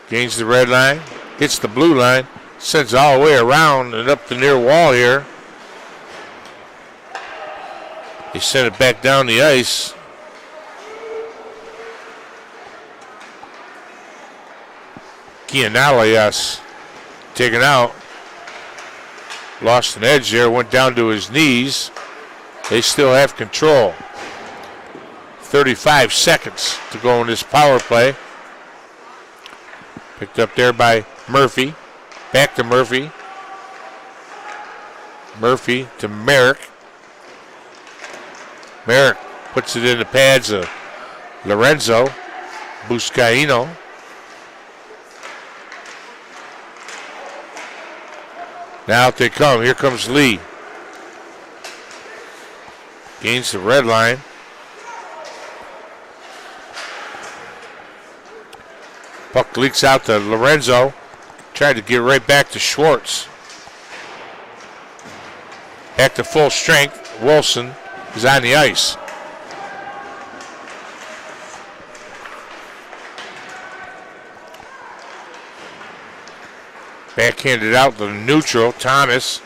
gains the red line, hits the blue line, sends it all the way around and up the near wall here. They send it back down the ice. Gianalias taken out. Lost an edge there, went down to his knees. They still have control. 35 seconds to go in this power play. Picked up there by Murphy. Back to Murphy. Murphy to Merrick. Merrick puts it in the pads of Lorenzo Buscaino. Now out they come. Here comes Lee. Gains the red line. Puck leaks out to Lorenzo. Tried to get right back to Schwartz. Back to full strength. Wilson is on the ice. Backhanded out the neutral. Thomas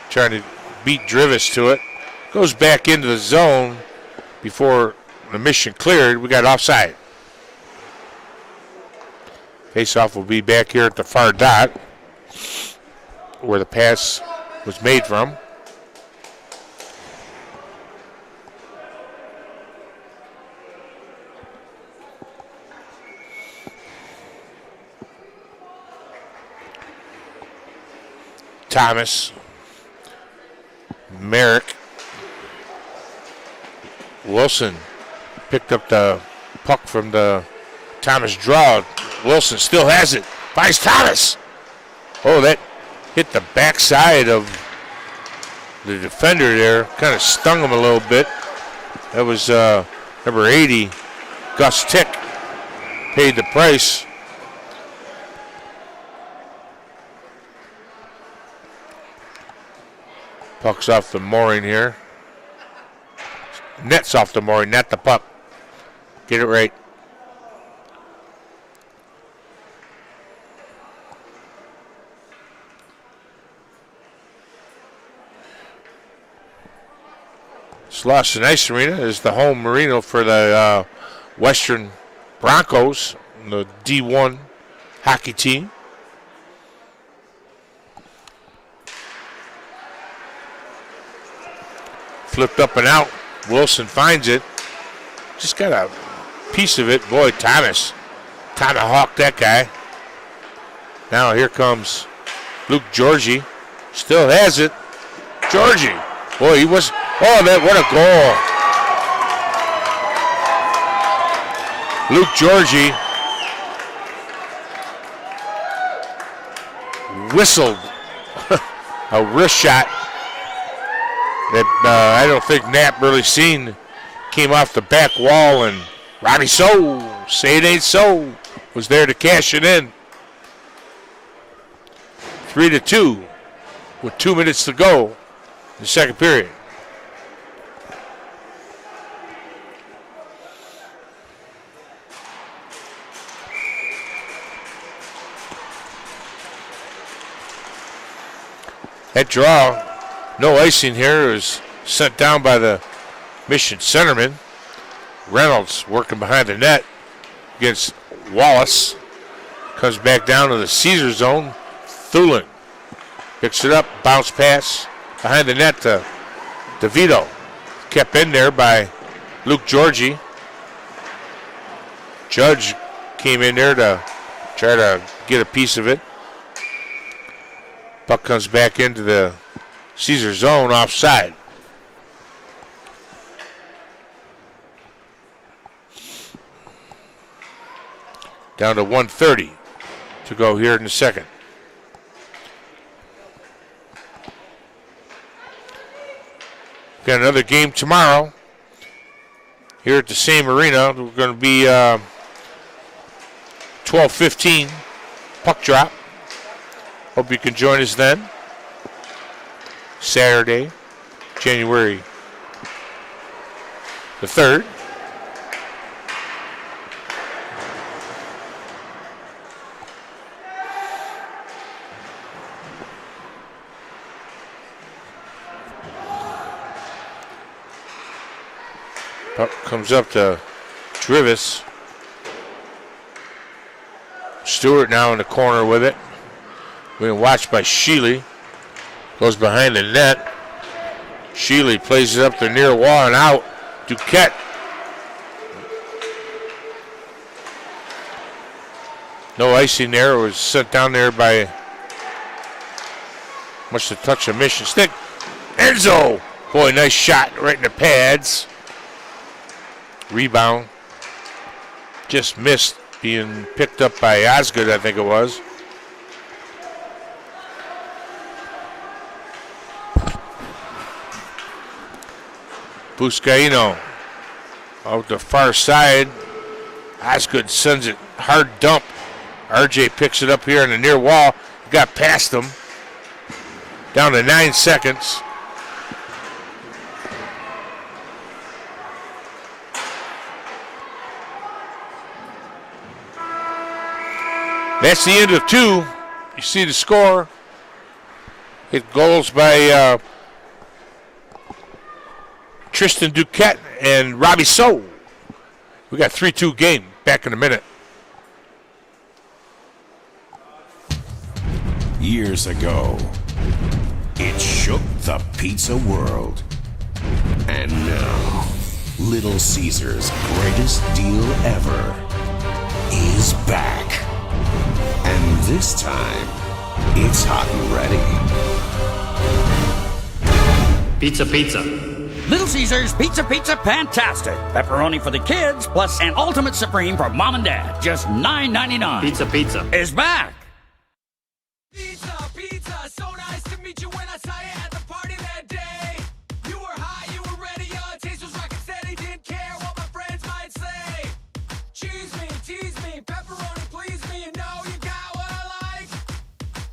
trying to beat Drivis to it. Goes back into the zone before the mission cleared. We got offside. Faceoff will be back here at the far dot where the pass was made from. Thomas, Merrick, Wilson picked up the puck from the Thomas draw. Wilson still has it. Finds Thomas. Oh, that hit the backside of the defender there. Kind of stung him a little bit. That was number 80, Gus Tick, paid the price. Puck's off the mooring here. Net's off the mooring, not the puck. Get it right. LAWSON Ice Arena is the home arena for the Western Broncos, the D1 hockey team. Flipped up and out. Wilson finds it. Just got a piece of it. Boy, Thomas tomahawked that guy. Now here comes Luke Georgie. Still has it. Georgie. Boy, he was. Oh, that what a goal. Luke Georgie whistled a wrist shot that I don't think Knapp really seen. Came off the back wall, and Robbie So, say it ain't so, was there to cash it in. 3-2 with 2 minutes to go in the second period. That draw, no icing here, is sent down by the Mission centerman. Reynolds working behind the net against Wallace. Comes back down to the Caesar zone. Thulin picks it up, bounce pass behind the net to DeVito. Kept in there by Luke Georgie. Judge came in there to try to get a piece of it. Puck comes back into the Caesar zone offside. Down to 1:30 to go here in the second. Got another game tomorrow here at the same arena. We're going to be 12:15 puck drop. Hope you can join us then. Saturday, January the 3rd. Puck comes up to Drivis. Stewart now in the corner with it. Being watched by Sheely. Goes behind the net. Sheely plays it up the near wall and out. Duquette. No icing there. It was sent down there by Much to touch a mission stick. Enzo! Boy, nice shot right in the pads. Rebound. Just missed, being picked up by Osgood, I think it was. Buscaino out the far side. Osgood sends it hard dump. RJ picks it up here on the near wall. Got past him. Down to 9 seconds. That's the end of 2. You see the score. Hit goals by Tristan Duquette and Robbie So. We got 3-2 game. Back in a minute. Years ago, it shook the pizza world. And now, Little Caesar's greatest deal ever is back. And this time, it's hot and ready. Pizza, pizza. Little Caesars Pizza Fantastic. Pepperoni for the kids, plus an Ultimate Supreme for mom and dad. Just $9.99. Pizza, pizza. Is back. Pizza, pizza, so nice to meet you when I saw you at the party that day. You were high, you were ready, your taste was rockin' steady, didn't care what my friends might say. Choose me, tease me, pepperoni please me, you know you got what I like.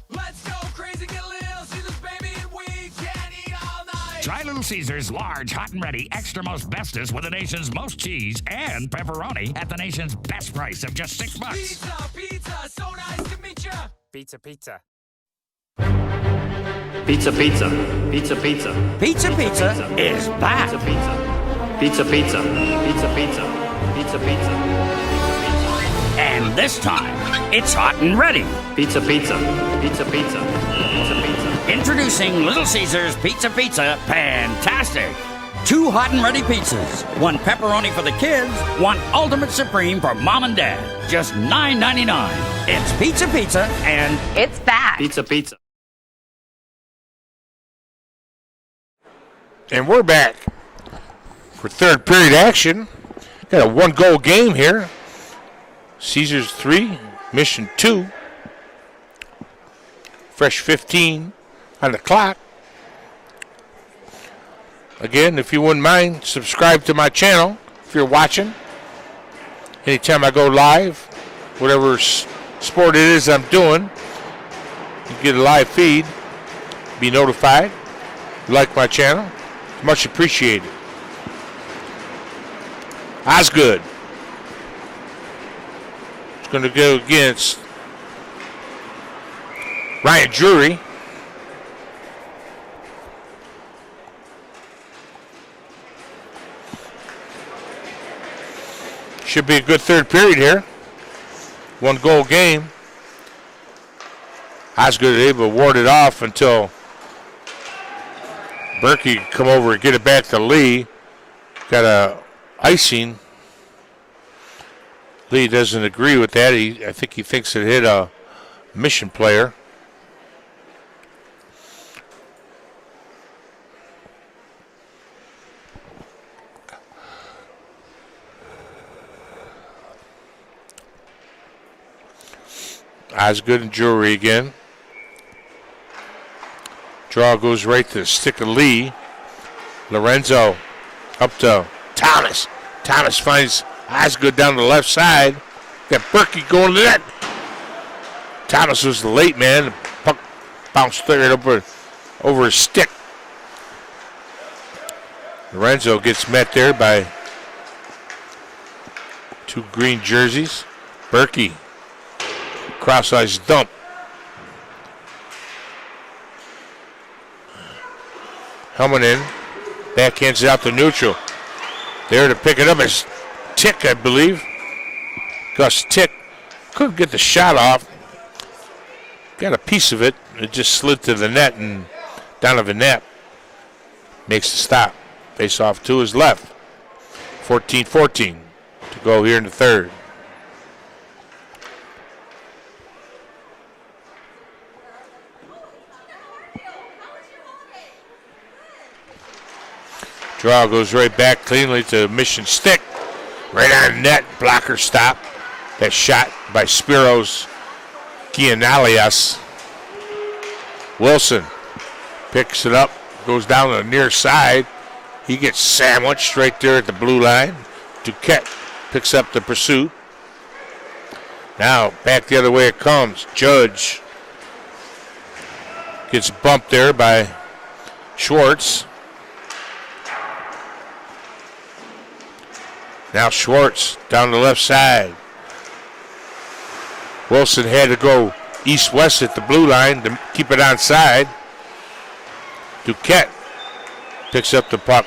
Let's go crazy, get Little Caesars, baby, and we can eat all night. Try Little Caesars large, hot and ready, extra most bestest with the nation's most cheese and pepperoni at the nation's best price of just $6. Pizza, pizza, so nice to meet you. Pizza, pizza. Pizza, pizza. Pizza, pizza. Pizza is back. Pizza, pizza. Pizza, pizza. Pizza, pizza. Pizza, pizza. And this time, it's hot and ready. Pizza, pizza. Pizza, pizza. Pizza, pizza. Introducing Little Caesars Pizza Fantastic. 2 hot and ready pizzas. 1 pepperoni for the kids, 1 Ultimate Supreme for mom and dad. Just $9.99. It's pizza and It's back. Pizza, pizza. And we're back for third period action. Got a 1-goal game here. Caesars 3, Mission 2. Fresh 15 on the clock. Again, if you wouldn't mind, subscribe to my channel if you're watching. Anytime I go live, whatever sport it is I'm doing, you get a live feed, be notified. Like my channel, much appreciated. Osgood. It's going to go against Ryan Drury. Should be a good third period here. 1-goal game. Osgood able to ward it off until Berkey can come over and get it back to Lee. Got a icing. Lee doesn't agree with that. I think he thinks it hit a Mission player. Osgood and Drury again. Draw goes right to the stick of Lee. Lorenzo up to Thomas. Thomas finds Osgood down the left side. Got Berkey going to that. Thomas was the late man. The puck bounced right over his stick. Lorenzo gets met there by 2 green jerseys. Berkey. Cross-ice dump. Helmet in. Backhands it out to neutral. There to pick it up is Tick, I believe. Gus Tick. Couldn't get the shot off. Got a piece of it. It just slid to the net, and Donovan Knapp makes the stop. Face off to his left. 14-14 to go here in the third. Draw goes right back cleanly to Mission stick. Right on net, blocker stop. That shot by Spiros Gianalias. Wilson picks it up, goes down to the near side. He gets sandwiched right there at the blue line. Duquette picks up the pursuit. Now back the other way it comes. Judge gets bumped there by Schwartz. Now Schwartz down the left side. Wilson had to go east-west at the blue line to keep it onside. Duquette picks up the puck.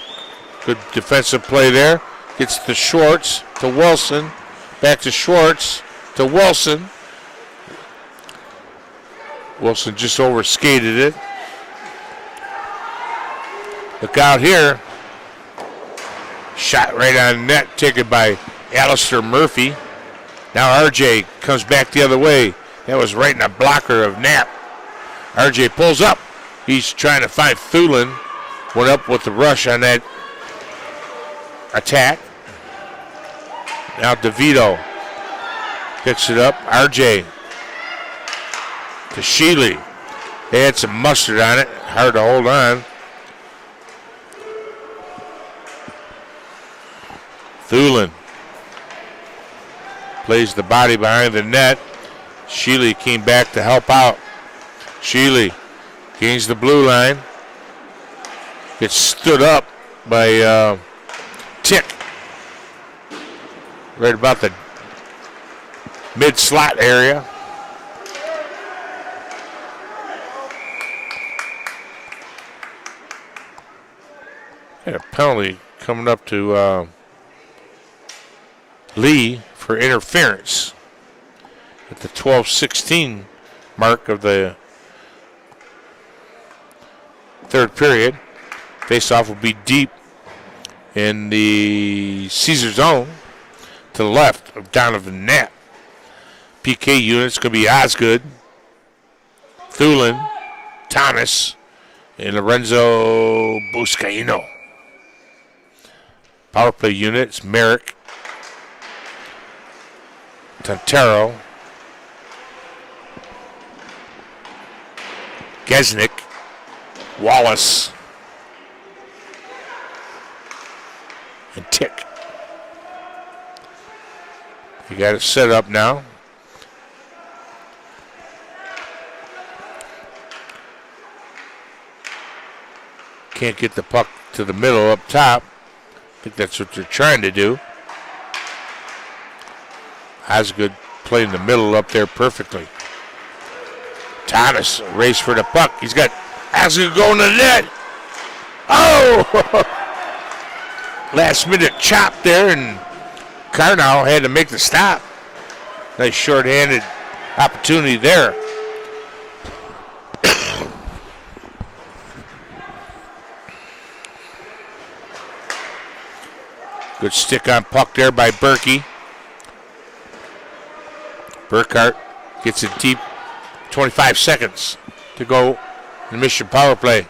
Good defensive play there. Gets to Schwartz, to Wilson. Back to Schwartz, to Wilson. Wilson just overskated it. Look out here. Shot right on net, taken by Alistair Murphy. Now RJ comes back the other way. That was right in the blocker of Knapp. RJ pulls up. He's trying to find Thulin. Went up with the rush on that attack. Now DeVito picks it up. RJ to Sheely. They had some mustard on it. Hard to hold on. Thulin plays the body behind the net. Sheely came back to help out. Sheely gains the blue line. Gets stood up by Tick. Right about the mid-slot area. Got a penalty coming up to Lee for interference at the 12:16 mark of the third period. Face-off will be deep in the Caesar zone to the left of Donovan Knapp. PK units going to be Osgood, Thulin, Thomas, and Lorenzo Buscaino. Power play units, Merrick, Tantero, Gesnick, Wallace, and Tick. You got it set up now. Can't get the puck to the middle up top. I think that's what they're trying to do. Osgood playing the middle up there perfectly. Thomas, race for the puck. He's got Osgood going to the net. Oh! Last minute chop there, and Carnow had to make the stop. Nice short-handed opportunity there. Good stick on puck there by Berkey. Burkhart gets it deep. 25 seconds to go in the Mission power play.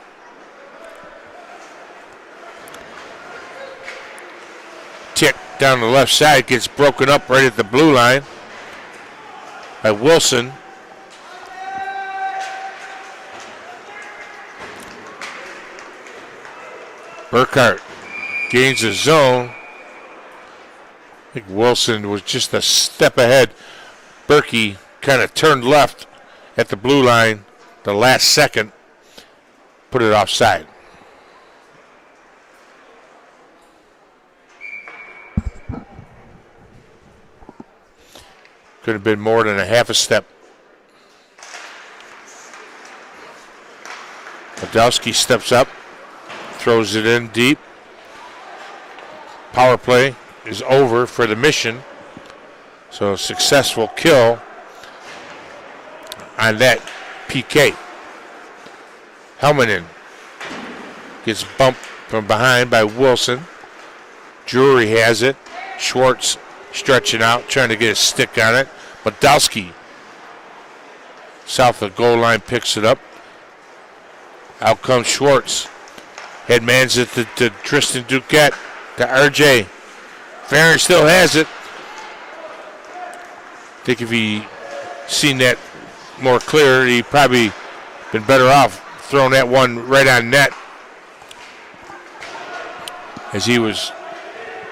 Tick down the left side gets broken up right at the blue line by Wilson. Burkhart gains the zone. I think Wilson was just a step ahead. Berkey kind of turned left at the blue line the last second, put it offside. Could have been more than a half a step. Podolski steps up, throws it in deep. Power play is over for the Mission. So a successful kill on that PK. Helmanen gets bumped from behind by Wilson. Drury has it. Schwartz stretching out, trying to get a stick on it. Podolski, south of the goal line, picks it up. Out comes Schwartz. Headmans it to Tristan Duquette. To RJ. Farron still has it. I think if he seen that more clear, he probably been better off throwing that one right on net, as he was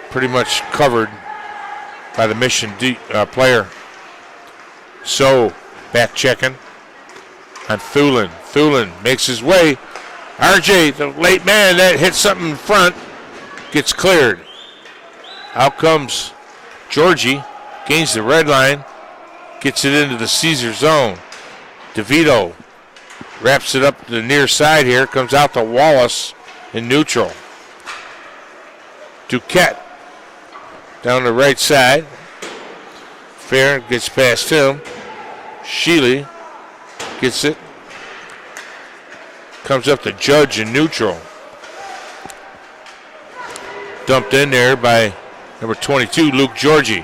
pretty much covered by the Mission player. So, back checking on Thulin. Thulin makes his way. RJ, the late man, that hit something in front, gets cleared. Out comes Georgie, gains the red line, gets it into the Caesar zone. DeVito wraps it up to the near side here, comes out to Wallace in neutral. Duquette down the right side. Farron gets past him. Sheely gets it. Comes up to Judge in neutral. Dumped in there by number 22, Luke Georgie.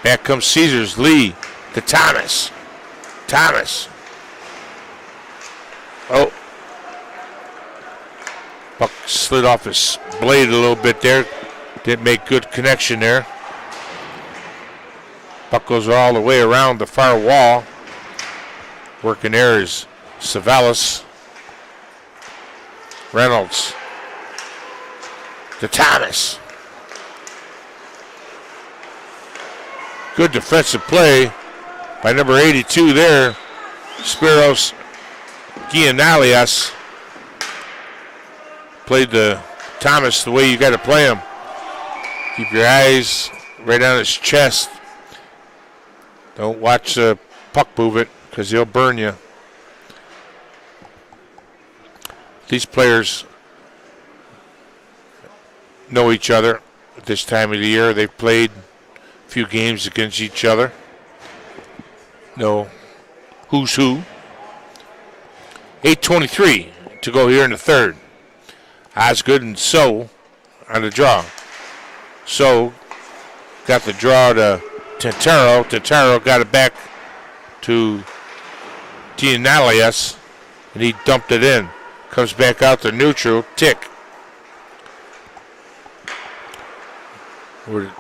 Back comes Caesars. Lee to Thomas. Thomas. Oh. Puck slid off his blade a little bit there. Didn't make good connection there. Puck goes all the way around the far wall. Working there is Savalas. Reynolds to Thomas. Good defensive play by number 82 there, Spiros Gianalias. Played the Thomas the way you got to play him. Keep your eyes right on his chest. Don't watch the puck move it, because he'll burn you. These players know each other at this time of the year. They've played a few games against each other. Know who's who. 8:23 to go here in the third. Osgood and So on the draw. So got the draw to Tantaro. Tantaro got it back to Gianalias, and he dumped it in. Comes back out to neutral. Tick. Over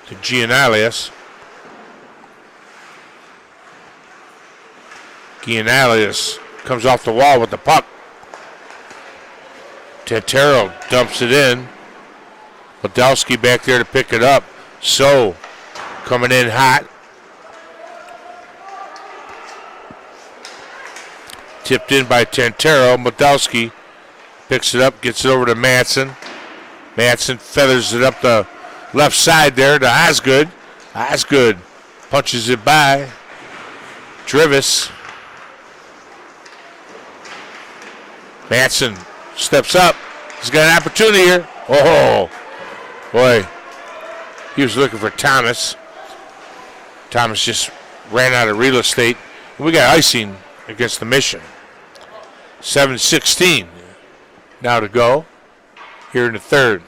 to Gianalias. Gianalias comes off the wall with the puck. Tantaro dumps it in. Podolski back there to pick it up. So coming in hot. Tipped in by Tantaro. Podolski picks it up, gets it over to Madsen. Madsen feathers it up the left side there to Osgood. Osgood punches it by. Drivis. Madsen steps up. He's got an opportunity here. Oh, boy. He was looking for Thomas. Thomas just ran out of real estate. We got icing against the Mission. 7:16 now to go here in the third.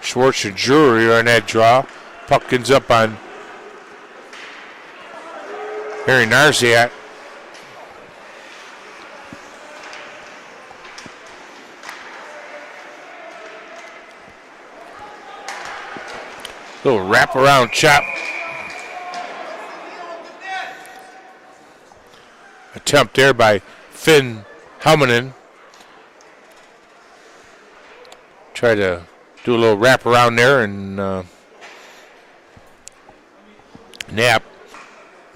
Schwartz and Drury are on that draw. Puck ends up on Harry Narziak. Little wraparound chop. Attempt there by Finn Helmanen. Try to do a little wraparound there, and Knapp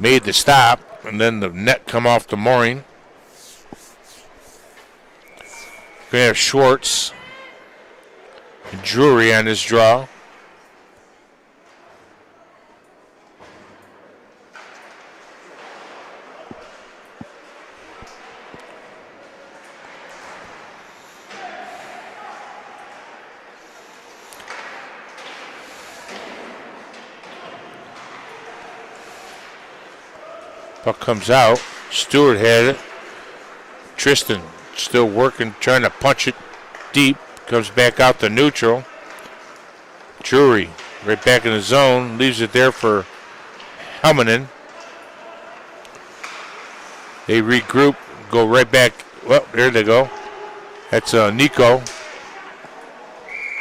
made the stop, and then the net come off the mooring. We're going to have Schwartz and Drury on this draw. Puck comes out. Stewart had it. Tristan still working, trying to punch it deep. Comes back out to neutral. Drury right back in the zone. Leaves it there for Helmanen. They regroup, go right back. Well, there they go. That's Nico.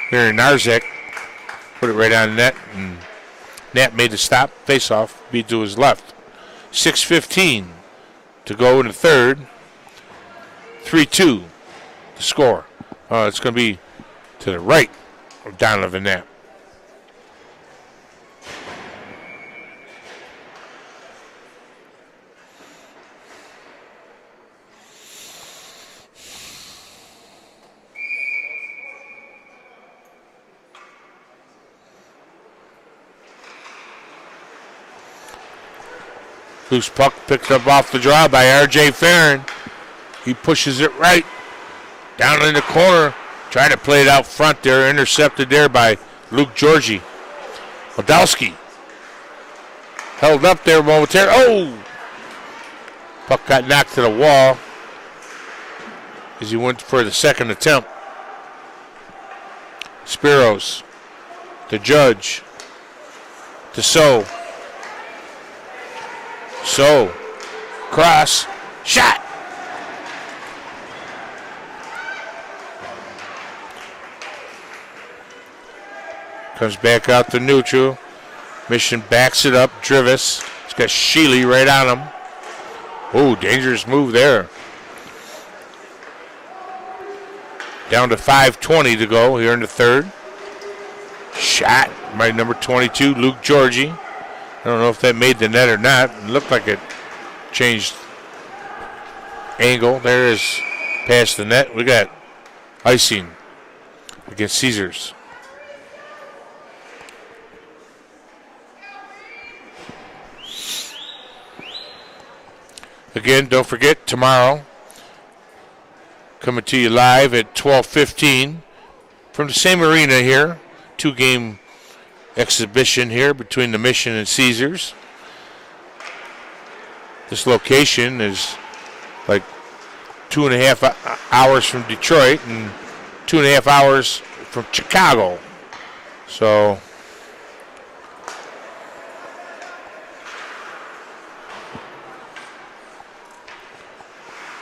Here in Narzek. Put it right on the net. And Nat made the stop. Face off. Beat to his left. 6:15 to go in the third. 3-2 the score. It's going to be to the right of Donovan Knapp. Loose puck picked up off the draw by R.J. Farron. He pushes it right down in the corner. Tried to play it out front there. Intercepted there by Luke Georgie. Podolski held up there momentarily. Oh! Puck got knocked to the wall as he went for the second attempt. Spiros. The Judge. To So. So, cross, shot. Comes back out to neutral. Mission backs it up. Drivis. He's got Sheely right on him. Oh, dangerous move there. Down to 5:20 to go here in the third. Shot by number 22, Luke Georgie. I don't know if that made the net or not. It looked like it changed angle. There is past the net. We got icing against Caesars. Again, don't forget, tomorrow, coming to you live at 12:15 from the same arena here. 2-game exhibition here between the Mission and Caesars. This location is like 2.5 hours from Detroit and 2.5 hours from Chicago. So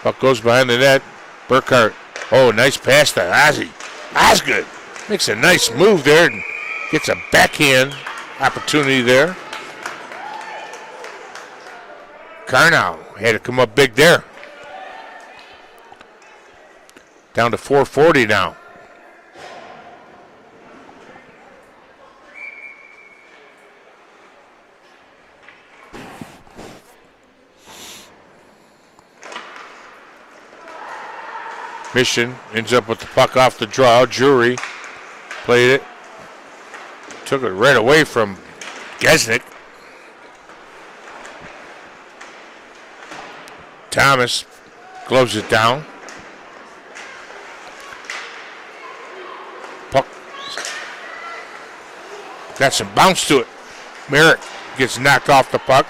puck goes behind the net. Burkhart. Oh, nice pass to Ozzy. Osgood makes a nice move there and gets a backhand opportunity there. Carnow had to come up big there. Down to 4:40 now. Mission ends up with the puck off the draw. Drury played it. Took it right away from Gesnick. Thomas gloves it down. Puck got some bounce to it. Merrick gets knocked off the puck.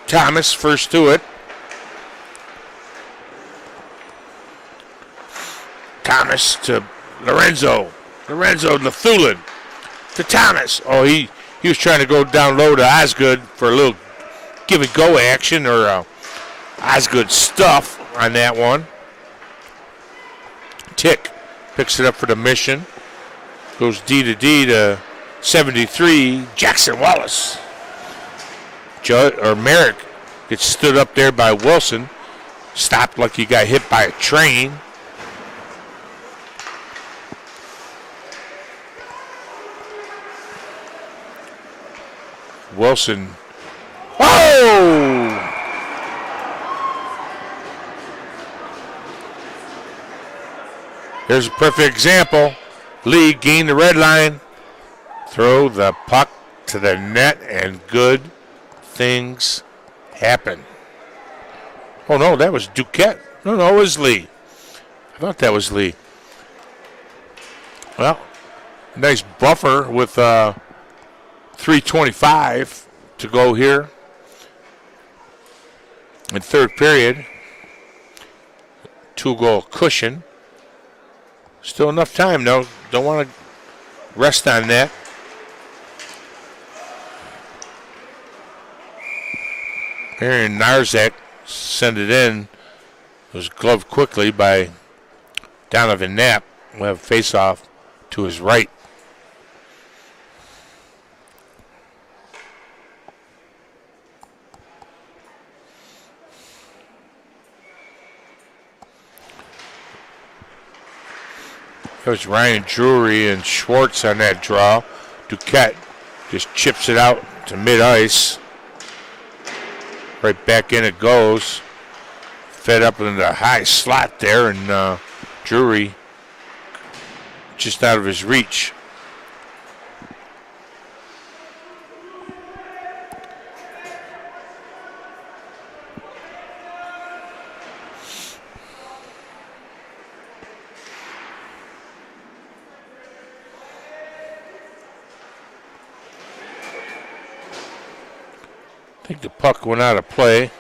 Thomas first to it. Thomas to Lorenzo. Lorenzo Nathulin to Thomas. Oh, he was trying to go down low to Osgood for a little give and go action or Osgood stuff on that one. Tick picks it up for the Mission. Goes D to D to 73. Jackson Wallace. Merrick gets stood up there by Wilson. Stopped like he got hit by a train. Wilson. Oh! Here's a perfect example. Lee gained the red line. Throw the puck to the net and good things happen. Oh no, that was Duquette. No, it was Lee. I thought that was Lee. Well, nice buffer with 3:25 to go here in third period. 2-goal cushion. Still enough time, though. Don't want to rest on that. Aaron Narzak sent it in. It was gloved quickly by Donovan Knapp. We'll have face-off to his right. It was Ryan Drury and Schwartz on that draw. Duquette just chips it out to mid-ice. Right back in it goes. Fed up in the high slot there, and Drury just out of his reach. I think the puck went out of play.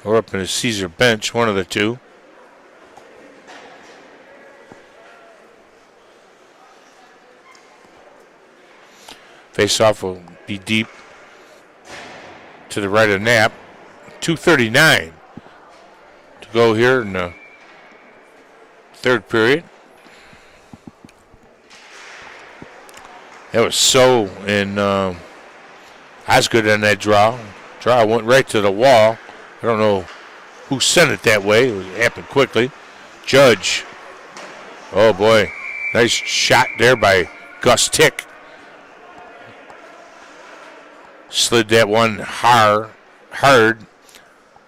Or up in the Caesar bench, one of the two. Face-off will be deep to the right of Knapp. 2:39 to go here in the third period. That was So and Osgood on that draw. Draw went right to the wall. I don't know who sent it that way. It happened quickly. Judge. Oh, boy. Nice shot there by Gus Tick. Slid that one hard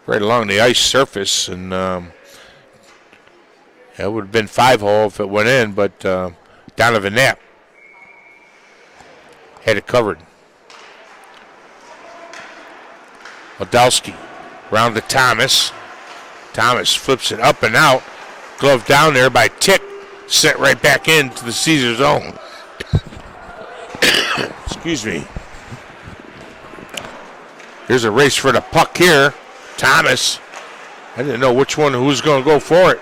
right along the ice surface. And it would have been 5-hole if it went in, but Donovan Knapp had it covered. Odowski round to Thomas. Thomas flips it up and out. Glove down there by Tick. Sent right back into the Caesar zone. Excuse me. Here's a race for the puck here. Thomas. I didn't know which one who was going to go for it.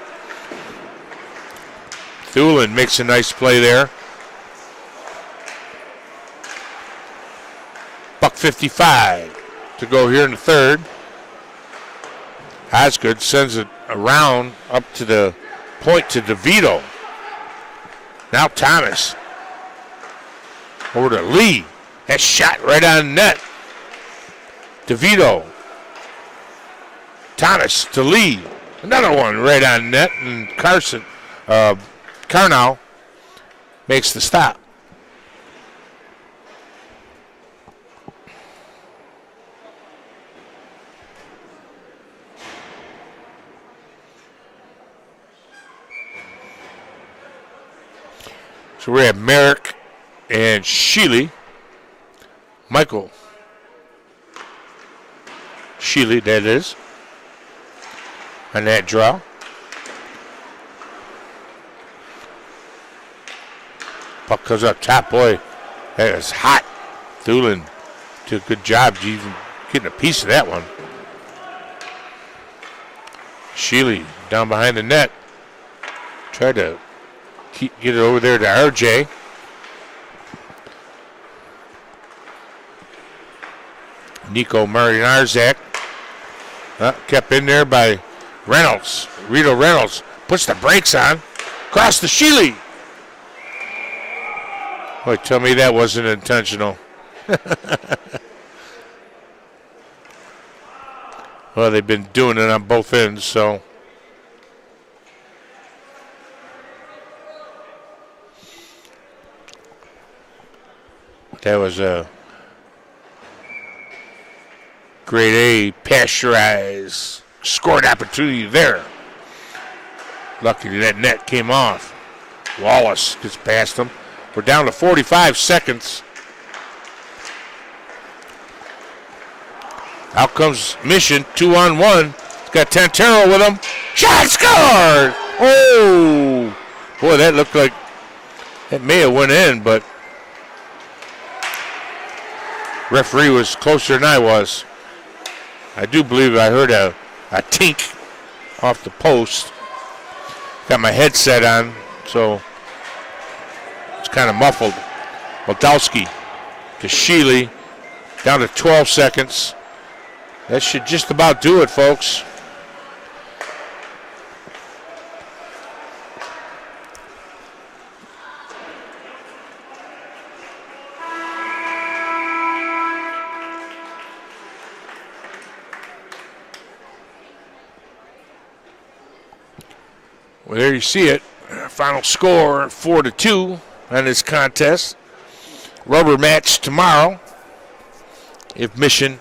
Thulin makes a nice play there. $1:55 to go here in the third. Osgood sends it around up to the point to DeVito. Now Thomas. Over to Lee. That shot right on net. DeVito. Thomas to Lee. Another one right on net. And Carnow makes the stop. So we have Merrick and Sheely. Michael Sheely, that is, on that draw. Puck comes up top, boy. That is hot. Thulin did a good job even getting a piece of that one. Sheely down behind the net. Tried to get it over there to RJ. Nico Marinarzak. Kept in there by Reynolds. Rito Reynolds puts the brakes on. Across the Sheely. Boy, tell me that wasn't intentional. Well, they've been doing it on both ends, so. That was a grade A pasteurized scored opportunity there. Luckily that net came off. Wallace gets past him. We're down to 45 seconds. Out comes Mission, 2-on-1. He's got Tantero with him. Shot scored! Oh! Boy, that looked like that may have went in, but referee was closer than I was. I do believe I heard a tink off the post. Got my headset on, so it's kind of muffled. Moldowski to Sheely, down to 12 seconds. That should just about do it, folks. Well, there you see it. Final score 4-2 on this contest. Rubber match tomorrow if Mission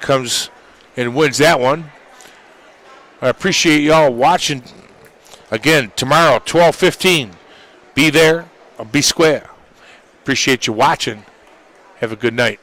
comes and wins that one. I appreciate y'all watching. Again, tomorrow, 12:15. Be there or be square. Appreciate you watching. Have a good night.